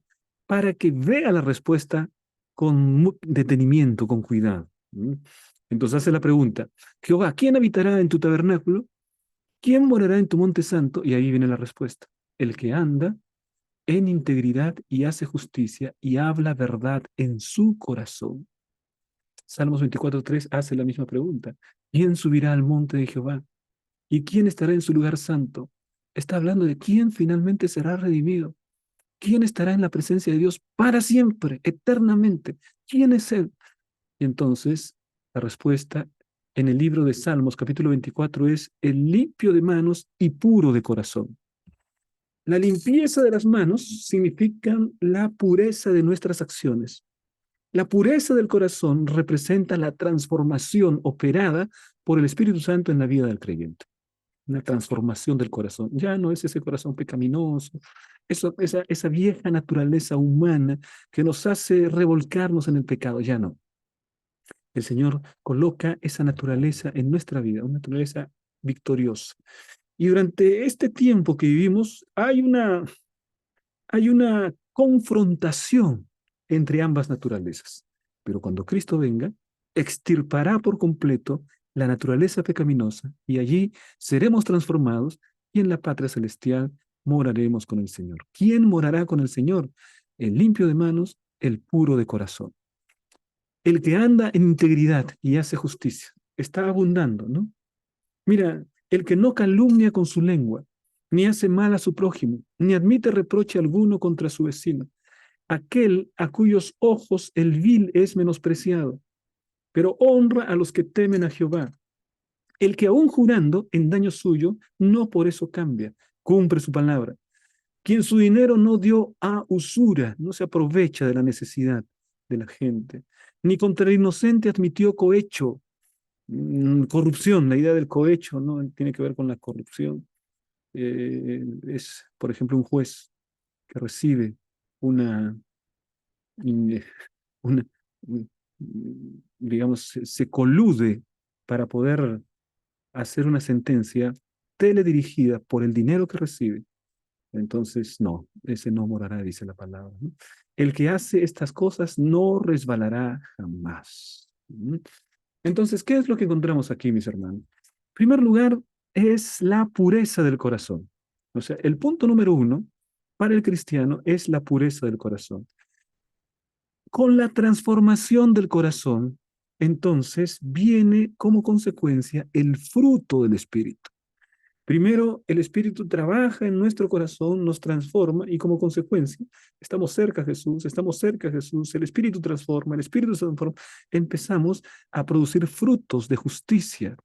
para que vea la respuesta con detenimiento, con cuidado. ¿Mm? Entonces hace la pregunta, Jehová, ¿quién habitará en tu tabernáculo? ¿Quién morará en tu monte santo? Y ahí viene la respuesta. El que anda en integridad y hace justicia y habla verdad en su corazón. Salmos 24:3 hace la misma pregunta. ¿Quién subirá al monte de Jehová? ¿Y quién estará en su lugar santo? Está hablando de quién finalmente será redimido. ¿Quién estará en la presencia de Dios para siempre, eternamente? ¿Quién es Él? Y entonces la respuesta en el libro de Salmos, capítulo 24, es el limpio de manos y puro de corazón. La limpieza de las manos significa la pureza de nuestras acciones. La pureza del corazón representa la transformación operada por el Espíritu Santo en la vida del creyente. Una transformación del corazón. Ya no es ese corazón pecaminoso, esa vieja naturaleza humana que nos hace revolcarnos en el pecado. Ya no. El Señor coloca esa naturaleza en nuestra vida, una naturaleza victoriosa. Y durante este tiempo que vivimos, hay una confrontación entre ambas naturalezas. Pero cuando Cristo venga, extirpará por completo la naturaleza pecaminosa y allí seremos transformados y en la patria celestial moraremos con el Señor. ¿Quién morará con el Señor? El limpio de manos, el puro de corazón. El que anda en integridad y hace justicia. Está abundando, ¿no? Mira, el que no calumnia con su lengua, ni hace mal a su prójimo, ni admite reproche alguno contra su vecino. Aquel a cuyos ojos el vil es menospreciado, pero honra a los que temen a Jehová. El que aún jurando en daño suyo, no por eso cambia, cumple su palabra. Quien su dinero no dio a usura, no se aprovecha de la necesidad de la gente, ni contra el inocente admitió cohecho. Corrupción, la idea del cohecho, ¿no? Tiene que ver con la corrupción. Es, por ejemplo, un juez que recibe una, in- una digamos, se colude para poder hacer una sentencia teledirigida por el dinero que recibe. Entonces, no, ese no morará, dice la palabra, ¿no? El que hace estas cosas no resbalará jamás. ¿Mm? Entonces, ¿qué es lo que encontramos aquí, mis hermanos? En primer lugar, es la pureza del corazón. O sea, el punto número uno para el cristiano es la pureza del corazón. Con la transformación del corazón, entonces viene como consecuencia el fruto del Espíritu. Primero, el Espíritu trabaja en nuestro corazón, nos transforma y como consecuencia estamos cerca de Jesús, el Espíritu transforma, el Espíritu transforma, empezamos a producir frutos de justicia.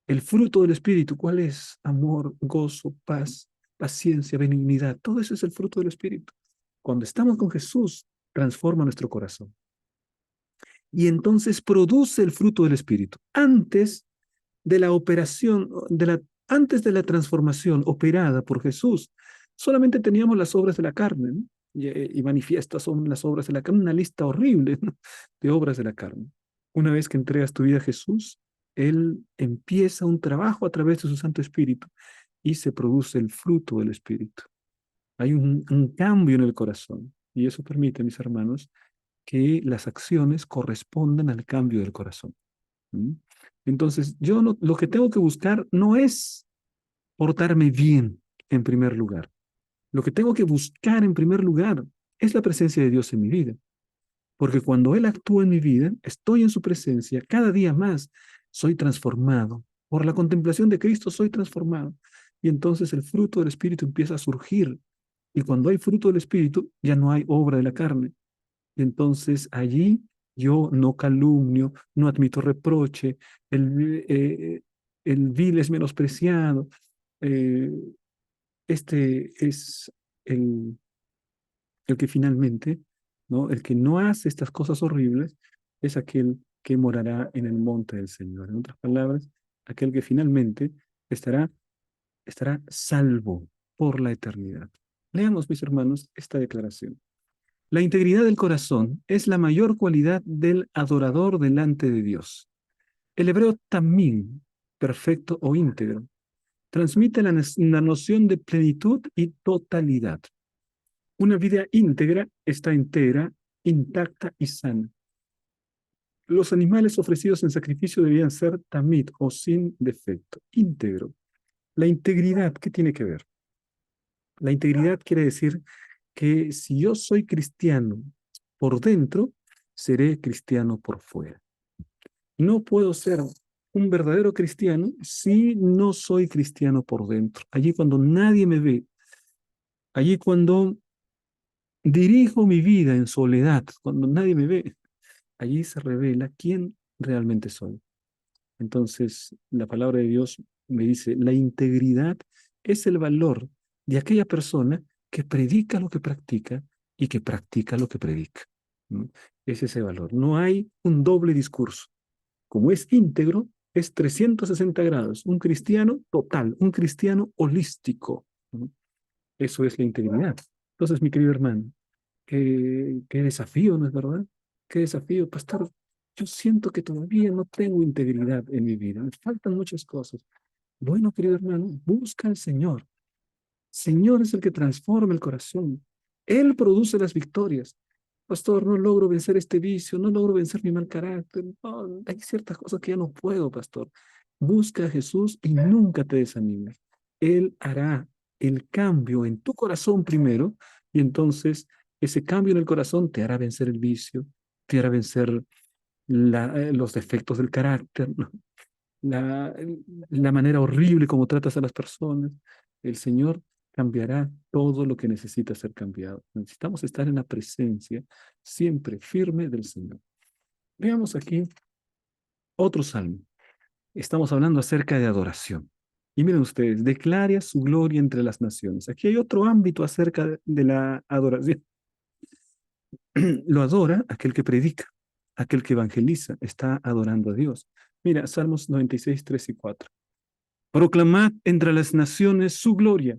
El fruto del Espíritu, ¿cuál es? Amor, gozo, paz, paciencia, benignidad, todo eso es el fruto del Espíritu. Cuando estamos con Jesús, transforma nuestro corazón y entonces produce el fruto del Espíritu. Antes de la operación, antes de la transformación operada por Jesús, solamente teníamos las obras de la carne, ¿no? Y manifiestas son las obras de la carne, una lista horrible, ¿no? De obras de la carne. Una vez que entregas tu vida a Jesús, Él empieza un trabajo a través de su Santo Espíritu y se produce el fruto del Espíritu. Hay un cambio en el corazón y eso permite, mis hermanos, que las acciones correspondan al cambio del corazón. ¿Mm? Entonces, yo no, lo que tengo que buscar no es portarme bien en primer lugar. Lo que tengo que buscar en primer lugar es la presencia de Dios en mi vida. Porque cuando Él actúa en mi vida, estoy en su presencia, cada día más soy transformado. Por la contemplación de Cristo soy transformado. Y entonces el fruto del Espíritu empieza a surgir. Y cuando hay fruto del Espíritu, ya no hay obra de la carne. Y entonces allí yo no calumnio, no admito reproche, el vil es menospreciado. eh, este es el, el que finalmente, ¿no? El que no hace estas cosas horribles es aquel que morará en el monte del Señor. En otras palabras, aquel que finalmente estará, estará salvo por la eternidad. Leamos, mis hermanos, esta declaración. La integridad del corazón es la mayor cualidad del adorador delante de Dios. El hebreo tamín, perfecto o íntegro, transmite la noción de plenitud y totalidad. Una vida íntegra está entera, intacta y sana. Los animales ofrecidos en sacrificio debían ser tamid o sin defecto, íntegro. La integridad, ¿qué tiene que ver? La integridad quiere decir que si yo soy cristiano por dentro, seré cristiano por fuera. No puedo ser un verdadero cristiano si no soy cristiano por dentro. Allí cuando nadie me ve, allí cuando dirijo mi vida en soledad, cuando nadie me ve, allí se revela quién realmente soy. Entonces, la palabra de Dios me dice, la integridad es el valor de aquella persona que predica lo que practica y que practica lo que predica. ¿No? Es ese valor. No hay un doble discurso. Como es íntegro, es 360 grados. Un cristiano total, un cristiano holístico. ¿No? Eso es la integridad. Entonces, mi querido hermano, qué desafío, ¿no es verdad? Qué desafío, pastor. Yo siento que todavía no tengo integridad en mi vida. Me faltan muchas cosas. Bueno, querido hermano, busca al Señor. Señor es el que transforma el corazón. Él produce las victorias. Pastor, no logro vencer este vicio, no logro vencer mi mal carácter. No, hay ciertas cosas que ya no puedo, pastor. Busca a Jesús y nunca te desanimes. Él hará el cambio en tu corazón primero y entonces ese cambio en el corazón te hará vencer el vicio, te hará vencer los defectos del carácter, ¿no? la, la manera horrible como tratas a las personas. El Señor cambiará todo lo que necesita ser cambiado. Necesitamos estar en la presencia siempre firme del Señor. Veamos aquí otro salmo. Estamos hablando acerca de adoración. Y miren ustedes, declara su gloria entre las naciones. Aquí hay otro ámbito acerca de la adoración. Lo adora aquel que predica, aquel que evangeliza, está adorando a Dios. Mira, Salmos 96, 3 y 4. Proclamad entre las naciones su gloria,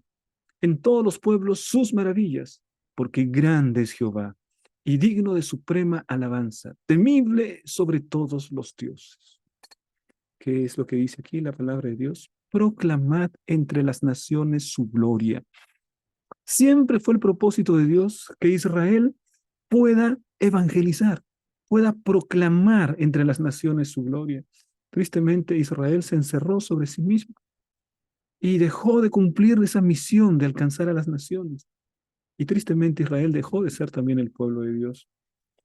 en todos los pueblos sus maravillas, porque grande es Jehová y digno de suprema alabanza, temible sobre todos los dioses. ¿Qué es lo que dice aquí la palabra de Dios? Proclamad entre las naciones su gloria. Siempre fue el propósito de Dios que Israel pueda evangelizar, pueda proclamar entre las naciones su gloria. Tristemente, Israel se encerró sobre sí mismo y dejó de cumplir esa misión de alcanzar a las naciones. Y tristemente Israel dejó de ser también el pueblo de Dios.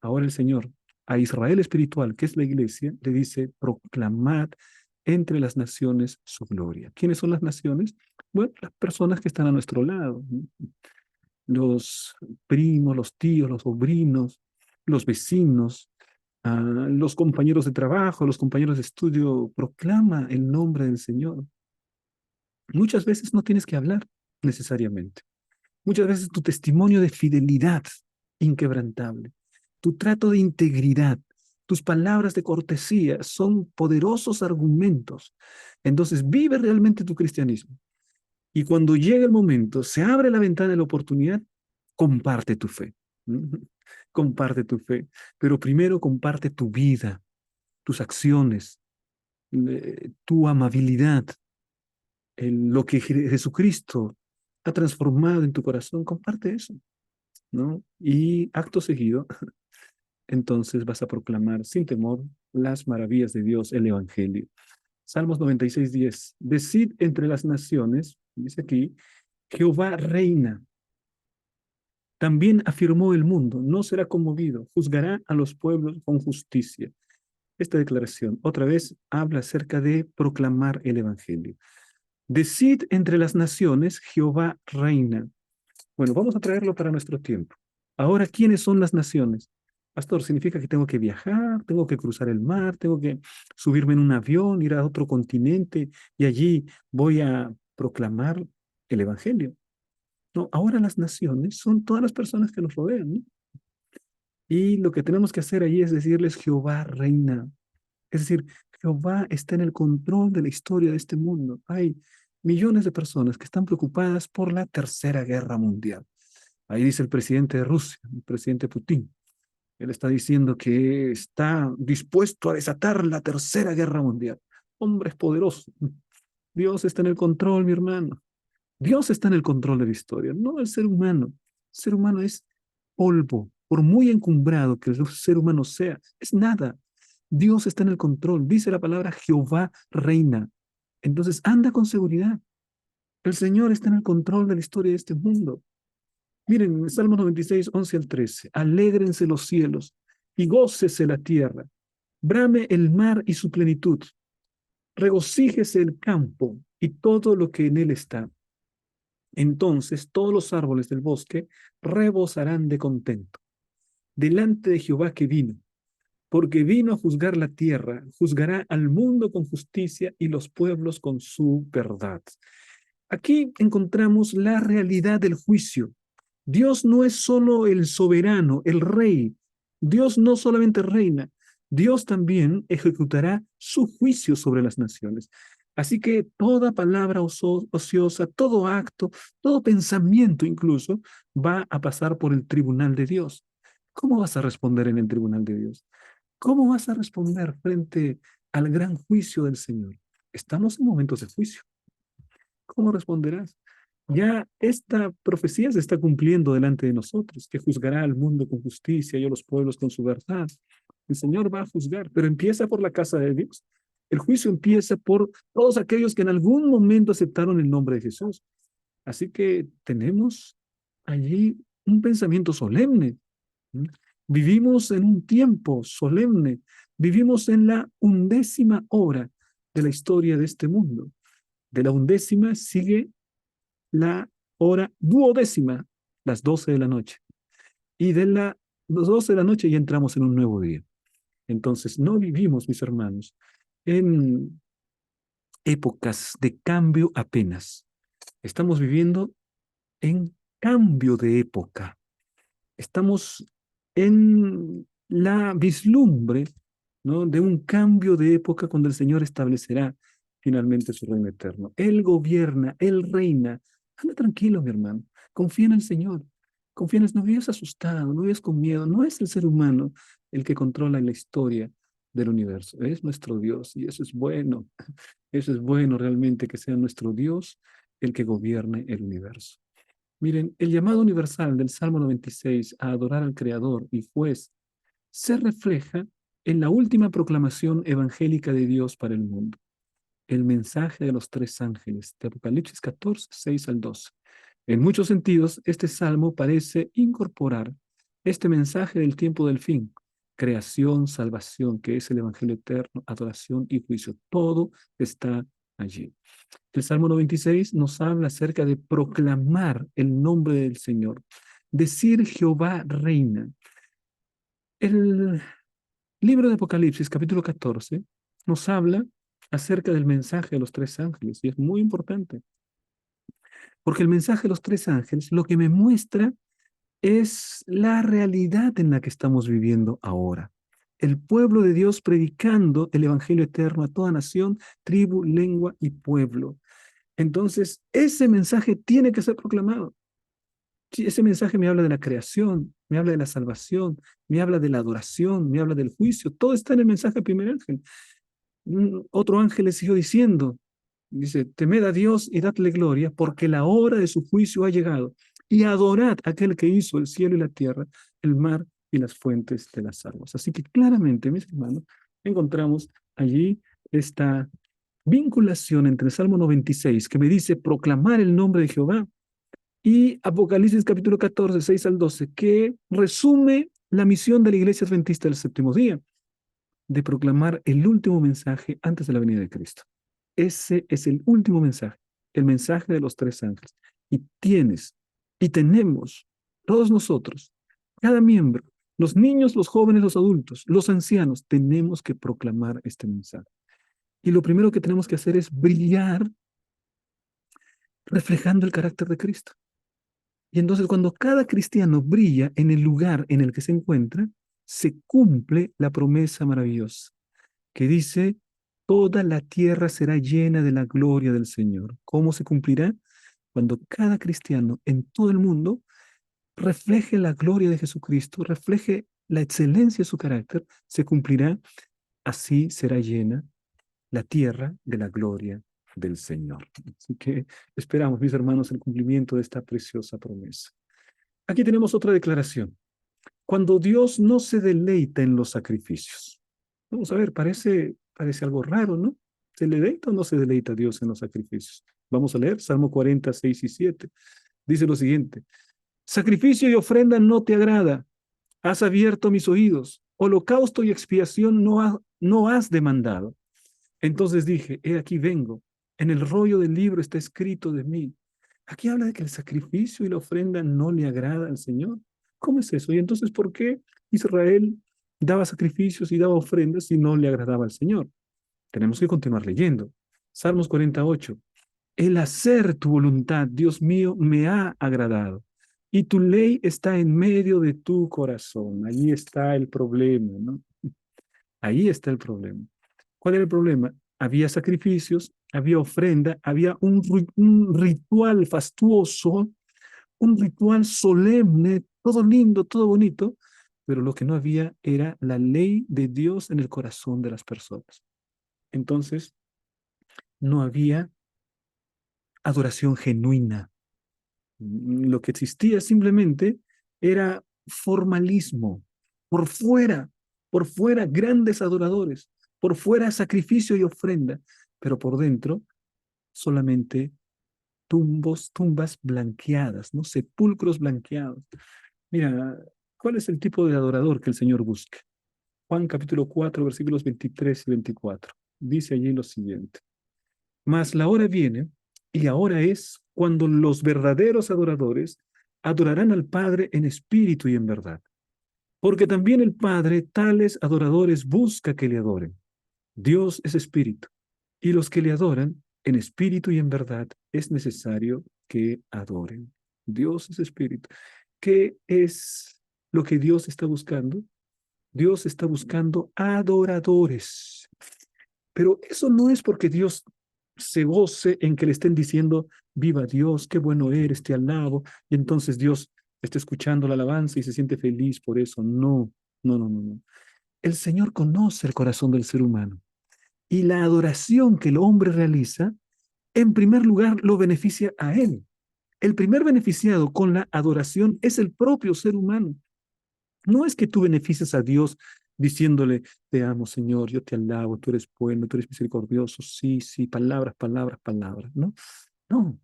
Ahora el Señor, a Israel espiritual, que es la iglesia, le dice, proclamad entre las naciones su gloria. ¿Quiénes son las naciones? Bueno, las personas que están a nuestro lado, los primos, los tíos, los sobrinos, los vecinos, los compañeros de trabajo, los compañeros de estudio, proclama el nombre del Señor. Muchas veces no tienes que hablar necesariamente. Muchas veces tu testimonio de fidelidad inquebrantable, tu trato de integridad, tus palabras de cortesía son poderosos argumentos. Entonces, vive realmente tu cristianismo. Y cuando llegue el momento, se abre la ventana de la oportunidad, comparte tu fe. Comparte tu fe. Pero primero comparte tu vida, tus acciones, tu amabilidad, lo que Jesucristo ha transformado en tu corazón. Comparte eso, ¿no? Y acto seguido, entonces vas a proclamar sin temor las maravillas de Dios, el Evangelio. Salmos 96:10. Decid entre las naciones, dice aquí, Jehová reina. También afirmó el mundo, no será conmovido, juzgará a los pueblos con justicia. Esta declaración otra vez habla acerca de proclamar el Evangelio. Decid entre las naciones, Jehová reina. Bueno, vamos a traerlo para nuestro tiempo. Ahora, ¿quiénes son las naciones? Pastor, significa que tengo que viajar, tengo que cruzar el mar, tengo que subirme en un avión, ir a otro continente y allí voy a proclamar el Evangelio. No, ahora las naciones son todas las personas que nos rodean, ¿no? Y lo que tenemos que hacer allí es decirles, Jehová reina. Es decir, Jehová está en el control de la historia de este mundo. Hay millones de personas que están preocupadas por la Tercera Guerra Mundial. Ahí dice el presidente de Rusia, el presidente Putin. Él está diciendo que está dispuesto a desatar la Tercera Guerra Mundial. Hombres poderosos. Dios está en el control, mi hermano. Dios está en el control de la historia, no el ser humano. El ser humano es polvo, por muy encumbrado que el ser humano sea, es nada. Dios está en el control. Dice la palabra Jehová reina. Entonces anda con seguridad. El Señor está en el control de la historia de este mundo. Miren, en Salmo 96, 11 al 13. Alégrense los cielos y gócese la tierra. Brame el mar y su plenitud. Regocíjese el campo y todo lo que en él está. Entonces todos los árboles del bosque rebosarán de contento delante de Jehová que vino, porque vino a juzgar la tierra, juzgará al mundo con justicia y los pueblos con su verdad. Aquí encontramos la realidad del juicio. Dios no es solo el soberano, el rey. Dios no solamente reina, Dios también ejecutará su juicio sobre las naciones. Así que toda palabra ociosa, todo acto, todo pensamiento incluso, va a pasar por el tribunal de Dios. ¿Cómo vas a responder en el tribunal de Dios? ¿Cómo vas a responder frente al gran juicio del Señor? Estamos en momentos de juicio. ¿Cómo responderás? Ya esta profecía se está cumpliendo delante de nosotros, que juzgará al mundo con justicia y a los pueblos con su verdad. El Señor va a juzgar, pero empieza por la casa de Dios. El juicio empieza por todos aquellos que en algún momento aceptaron el nombre de Jesús. Así que tenemos allí un pensamiento solemne. ¿Mm? Vivimos en un tiempo solemne, vivimos en la 11ª hora de la historia de este mundo. De la 11ª sigue la hora 12ª, las 12 de la noche. Y de las 12 de la noche ya entramos en un nuevo día. Entonces, no vivimos, mis hermanos, en épocas de cambio apenas. Estamos viviendo en cambio de época. Estamos en la vislumbre, ¿no?, de un cambio de época cuando el Señor establecerá finalmente su reino eterno. Él gobierna, Él reina. Anda tranquilo, mi hermano. Confía en el Señor. Confía en él. No vives asustado, no vives con miedo. No es el ser humano el que controla la historia del universo. Es nuestro Dios y eso es bueno. Eso es bueno realmente que sea nuestro Dios el que gobierne el universo. Miren, el llamado universal del Salmo 96 a adorar al Creador y Juez se refleja en la última proclamación evangélica de Dios para el mundo, el mensaje de los 3 ángeles, de Apocalipsis 14, 6 al 12. En muchos sentidos, este salmo parece incorporar este mensaje del tiempo del fin, creación, salvación, que es el evangelio eterno, adoración y juicio. Todo está allí. El Salmo 96 nos habla acerca de proclamar el nombre del Señor, decir Jehová reina. El libro de Apocalipsis, capítulo 14, nos habla acerca del mensaje de los 3 ángeles y es muy importante, porque el mensaje de los 3 ángeles lo que me muestra es la realidad en la que estamos viviendo ahora. el pueblo de Dios predicando el evangelio eterno a toda nación, tribu, lengua y pueblo. Entonces, ese mensaje tiene que ser proclamado. Sí, ese mensaje me habla de la creación, me habla de la salvación, me habla de la adoración, me habla del juicio. Todo está en el mensaje del primer ángel. Otro ángel le siguió diciendo, dice, temed a Dios y dadle gloria, porque la hora de su juicio ha llegado. Y adorad a aquel que hizo el cielo y la tierra, el mar y las fuentes de las aguas. Así que claramente, mis hermanos, encontramos allí esta vinculación entre el Salmo 96, que me dice proclamar el nombre de Jehová, y Apocalipsis capítulo 14, 6 al 12, que resume la misión de la Iglesia Adventista del séptimo día, de proclamar el último mensaje antes de la venida de Cristo. Ese es el último mensaje, el mensaje de los tres ángeles. Y tienes, y tenemos, todos nosotros, cada miembro, los niños, los jóvenes, los adultos, los ancianos, tenemos que proclamar este mensaje. Y lo primero que tenemos que hacer es brillar reflejando el carácter de Cristo. Y entonces cuando cada cristiano brilla en el lugar en el que se encuentra, se cumple la promesa maravillosa que dice, toda la tierra será llena de la gloria del Señor. ¿Cómo se cumplirá? Cuando cada cristiano en todo el mundo refleje la gloria de Jesucristo, refleje la excelencia de su carácter, se cumplirá, así será llena la tierra de la gloria del Señor. Así que esperamos, mis hermanos, el cumplimiento de esta preciosa promesa. Aquí tenemos otra declaración. Cuando Dios no se deleita en los sacrificios. Vamos a ver, parece algo raro, ¿no? ¿Se deleita o no se deleita Dios en los sacrificios? Vamos a leer Salmo 40, 6 y 7. Dice lo siguiente. Sacrificio y ofrenda no te agrada. Has abierto mis oídos. Holocausto y expiación no has demandado. Entonces dije, he aquí vengo. En el rollo del libro está escrito de mí. Aquí habla de que el sacrificio y la ofrenda no le agrada al Señor. ¿Cómo es eso? Y entonces, ¿por qué Israel daba sacrificios y daba ofrendas si no le agradaba al Señor? Tenemos que continuar leyendo. Salmos 48. El hacer tu voluntad, Dios mío, me ha agradado. Y tu ley está en medio de tu corazón. Allí está el problema, ¿no? Ahí está el problema. ¿Cuál era el problema? Había sacrificios, había ofrenda, había un ritual fastuoso, un ritual solemne, todo lindo, todo bonito, pero lo que no había era la ley de Dios en el corazón de las personas. Entonces, no había adoración genuina. Lo que existía simplemente era formalismo. Por fuera, por fuera, grandes adoradores, por fuera sacrificio y ofrenda, pero por dentro solamente tumbas blanqueadas, ¿no? Sepulcros blanqueados. Mira, ¿cuál es el tipo de adorador que el Señor busca? Juan capítulo 4, versículos 23 y 24. Dice allí lo siguiente. Mas la hora viene, y ahora es, cuando los verdaderos adoradores adorarán al Padre en espíritu y en verdad. Porque también el Padre tales adoradores busca que le adoren. Dios es espíritu, y los que le adoran en espíritu y en verdad es necesario que adoren. Dios es espíritu. ¿Qué es lo que Dios está buscando? Dios está buscando adoradores. Pero eso no es porque Dios se goce en que le estén diciendo, viva Dios, qué bueno eres, te alabo, y entonces Dios está escuchando la alabanza y se siente feliz por eso. No, no, no, no, no. El Señor conoce el corazón del ser humano y la adoración que el hombre realiza, en primer lugar, lo beneficia a él. El primer beneficiado con la adoración es el propio ser humano. No es que tú beneficies a Dios diciéndole, te amo, Señor, yo te alabo, tú eres bueno, tú eres misericordioso, sí, sí, palabras, palabras, palabras, ¿no? No,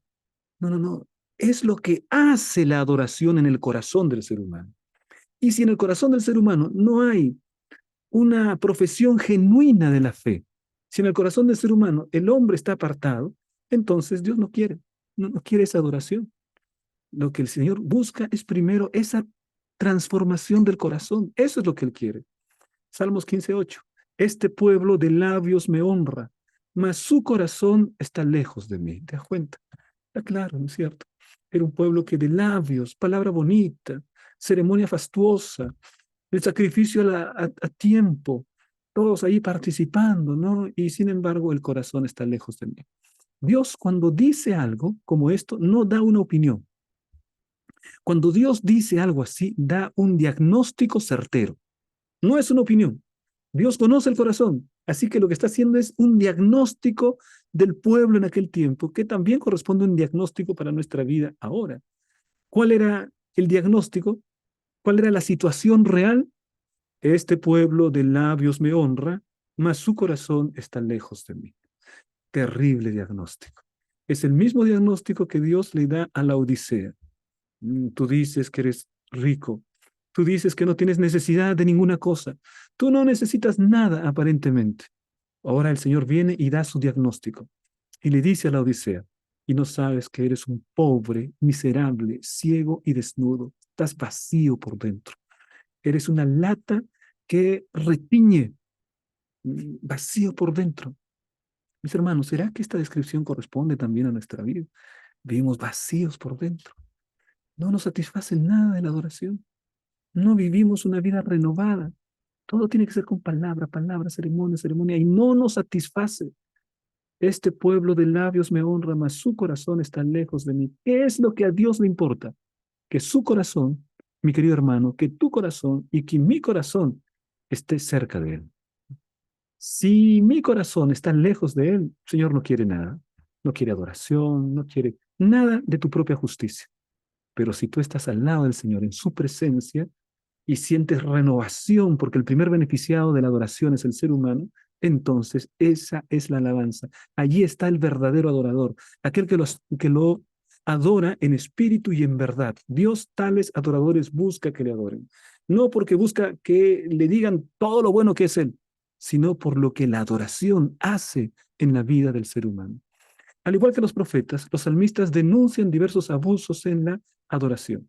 no, no, no. Es lo que hace la adoración en el corazón del ser humano. Y si en el corazón del ser humano no hay una profesión genuina de la fe, si en el corazón del ser humano el hombre está apartado, entonces Dios no quiere, no quiere esa adoración. Lo que el Señor busca es primero esa transformación del corazón. Eso es lo que Él quiere. Salmos 15:8. Este pueblo de labios me honra, mas su corazón está lejos de mí. ¿Te das cuenta? Está claro, ¿no es cierto? Era un pueblo que de labios, palabra bonita, ceremonia fastuosa, el sacrificio a tiempo, todos ahí participando, ¿no? Y sin embargo el corazón está lejos de mí. Dios cuando dice algo como esto, no da una opinión. Cuando Dios dice algo así, da un diagnóstico certero. No es una opinión. Dios conoce el corazón. Así que lo que está haciendo es un diagnóstico del pueblo en aquel tiempo, que también corresponde a un diagnóstico para nuestra vida ahora. ¿Cuál era el diagnóstico? ¿Cuál era la situación real? Este pueblo de labios me honra, mas su corazón está lejos de mí. Terrible diagnóstico. Es el mismo diagnóstico que Dios le da a la Odisea. Tú dices que eres rico. Tú dices que no tienes necesidad de ninguna cosa. Tú no necesitas nada aparentemente. Ahora el Señor viene y da su diagnóstico y le dice a la Odisea, y no sabes que eres un pobre, miserable, ciego y desnudo. Estás vacío por dentro. Eres una lata que retiñe, vacío por dentro. Mis hermanos, ¿será que esta descripción corresponde también a nuestra vida? Vivimos vacíos por dentro. No nos satisface nada de la adoración. No vivimos una vida renovada. Todo tiene que ser con palabra, palabra, ceremonia, ceremonia, y no nos satisface. Este pueblo de labios me honra, mas su corazón está lejos de mí. ¿Qué es lo que a Dios le importa? Que su corazón, mi querido hermano, que tu corazón y que mi corazón esté cerca de Él. Si mi corazón está lejos de Él, el Señor no quiere nada. No quiere adoración, no quiere nada de tu propia justicia. Pero si tú estás al lado del Señor, en su presencia, y sientes renovación, porque el primer beneficiado de la adoración es el ser humano, entonces esa es la alabanza. Allí está el verdadero adorador, aquel que lo adora en espíritu y en verdad. Dios tales adoradores busca que le adoren. No porque busca que le digan todo lo bueno que es Él, sino por lo que la adoración hace en la vida del ser humano. Al igual que los profetas, los salmistas denuncian diversos abusos en la adoración.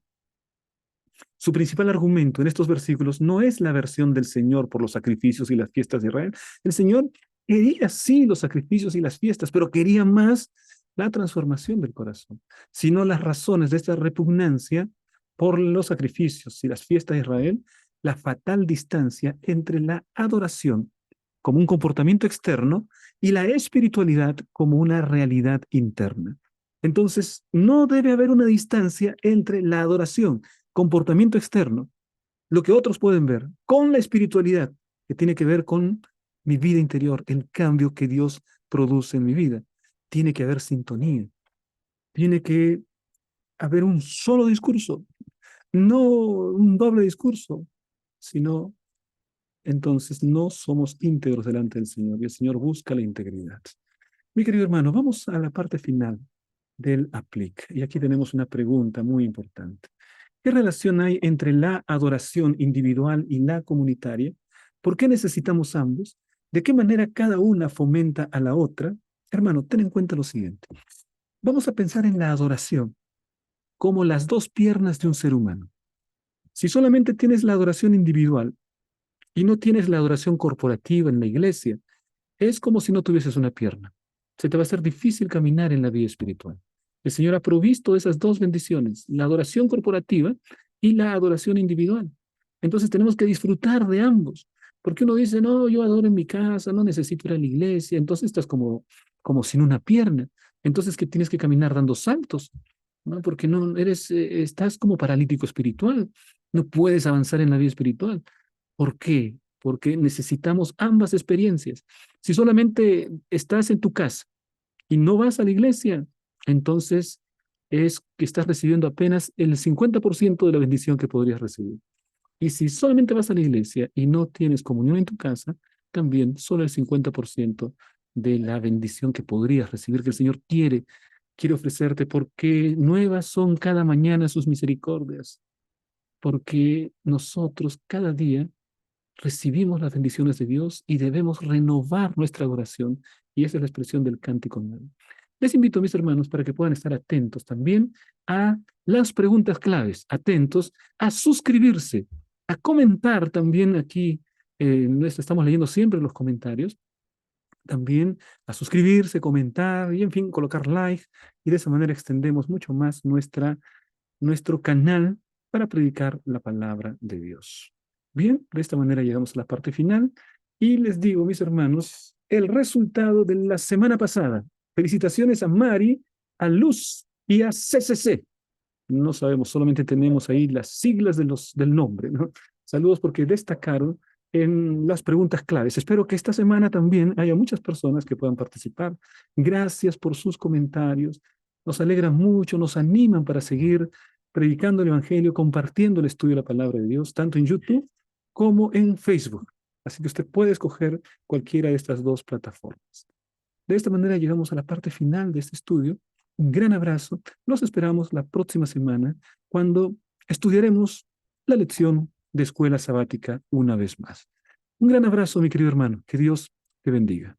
Su principal argumento en estos versículos no es la aversión del Señor por los sacrificios y las fiestas de Israel. El Señor quería sí los sacrificios y las fiestas, pero quería más la transformación del corazón, sino las razones de esta repugnancia por los sacrificios y las fiestas de Israel, la fatal distancia entre la adoración como un comportamiento externo y la espiritualidad como una realidad interna. Entonces, no debe haber una distancia entre la adoración, comportamiento externo, lo que otros pueden ver, con la espiritualidad, que tiene que ver con mi vida interior, el cambio que Dios produce en mi vida. Tiene que haber sintonía, tiene que haber un solo discurso, no un doble discurso, sino entonces no somos íntegros delante del Señor y el Señor busca la integridad. Mi querido hermano, vamos a la parte final del aplic. Y aquí tenemos una pregunta muy importante. ¿Qué relación hay entre la adoración individual y la comunitaria? ¿Por qué necesitamos ambos? ¿De qué manera cada una fomenta a la otra? Hermano, ten en cuenta lo siguiente. Vamos a pensar en la adoración como las dos piernas de un ser humano. Si solamente tienes la adoración individual y no tienes la adoración corporativa en la iglesia, es como si no tuvieses una pierna. Se te va a hacer difícil caminar en la vida espiritual. El Señor ha provisto esas dos bendiciones, la adoración corporativa y la adoración individual. Entonces tenemos que disfrutar de ambos, porque uno dice, no, yo adoro en mi casa, no necesito ir a la iglesia, entonces estás como sin una pierna. Entonces que tienes que caminar dando saltos, ¿no? Porque no eres, estás como paralítico espiritual, no puedes avanzar en la vida espiritual. ¿Por qué? Porque necesitamos ambas experiencias. Si solamente estás en tu casa y no vas a la iglesia, entonces es que estás recibiendo apenas el 50% de la bendición que podrías recibir. Y si solamente vas a la iglesia y no tienes comunión en tu casa, también solo el 50% de la bendición que podrías recibir, que el Señor quiere ofrecerte, porque nuevas son cada mañana sus misericordias, porque nosotros cada día recibimos las bendiciones de Dios y debemos renovar nuestra adoración. Y esa es la expresión del cántico nuevo. Les invito, mis hermanos, para que puedan estar atentos también a las preguntas claves, atentos a suscribirse, a comentar también aquí. Estamos leyendo siempre los comentarios, también a suscribirse, comentar y, en fin, colocar like. Y de esa manera extendemos mucho más nuestro canal para predicar la palabra de Dios. Bien, de esta manera llegamos a la parte final y les digo, mis hermanos, el resultado de la semana pasada. Felicitaciones a Mari, a Luz y a CCC. No sabemos, solamente tenemos ahí las siglas de del nombre, ¿no? Saludos porque destacaron en las preguntas claves. Espero que esta semana también haya muchas personas que puedan participar. Gracias por sus comentarios. Nos alegra mucho, nos animan para seguir predicando el Evangelio, compartiendo el estudio de la palabra de Dios, tanto en YouTube como en Facebook. Así que usted puede escoger cualquiera de estas dos plataformas. De esta manera llegamos a la parte final de este estudio. Un gran abrazo. Los esperamos la próxima semana cuando estudiaremos la lección de escuela sabática una vez más. Un gran abrazo, mi querido hermano. Que Dios te bendiga.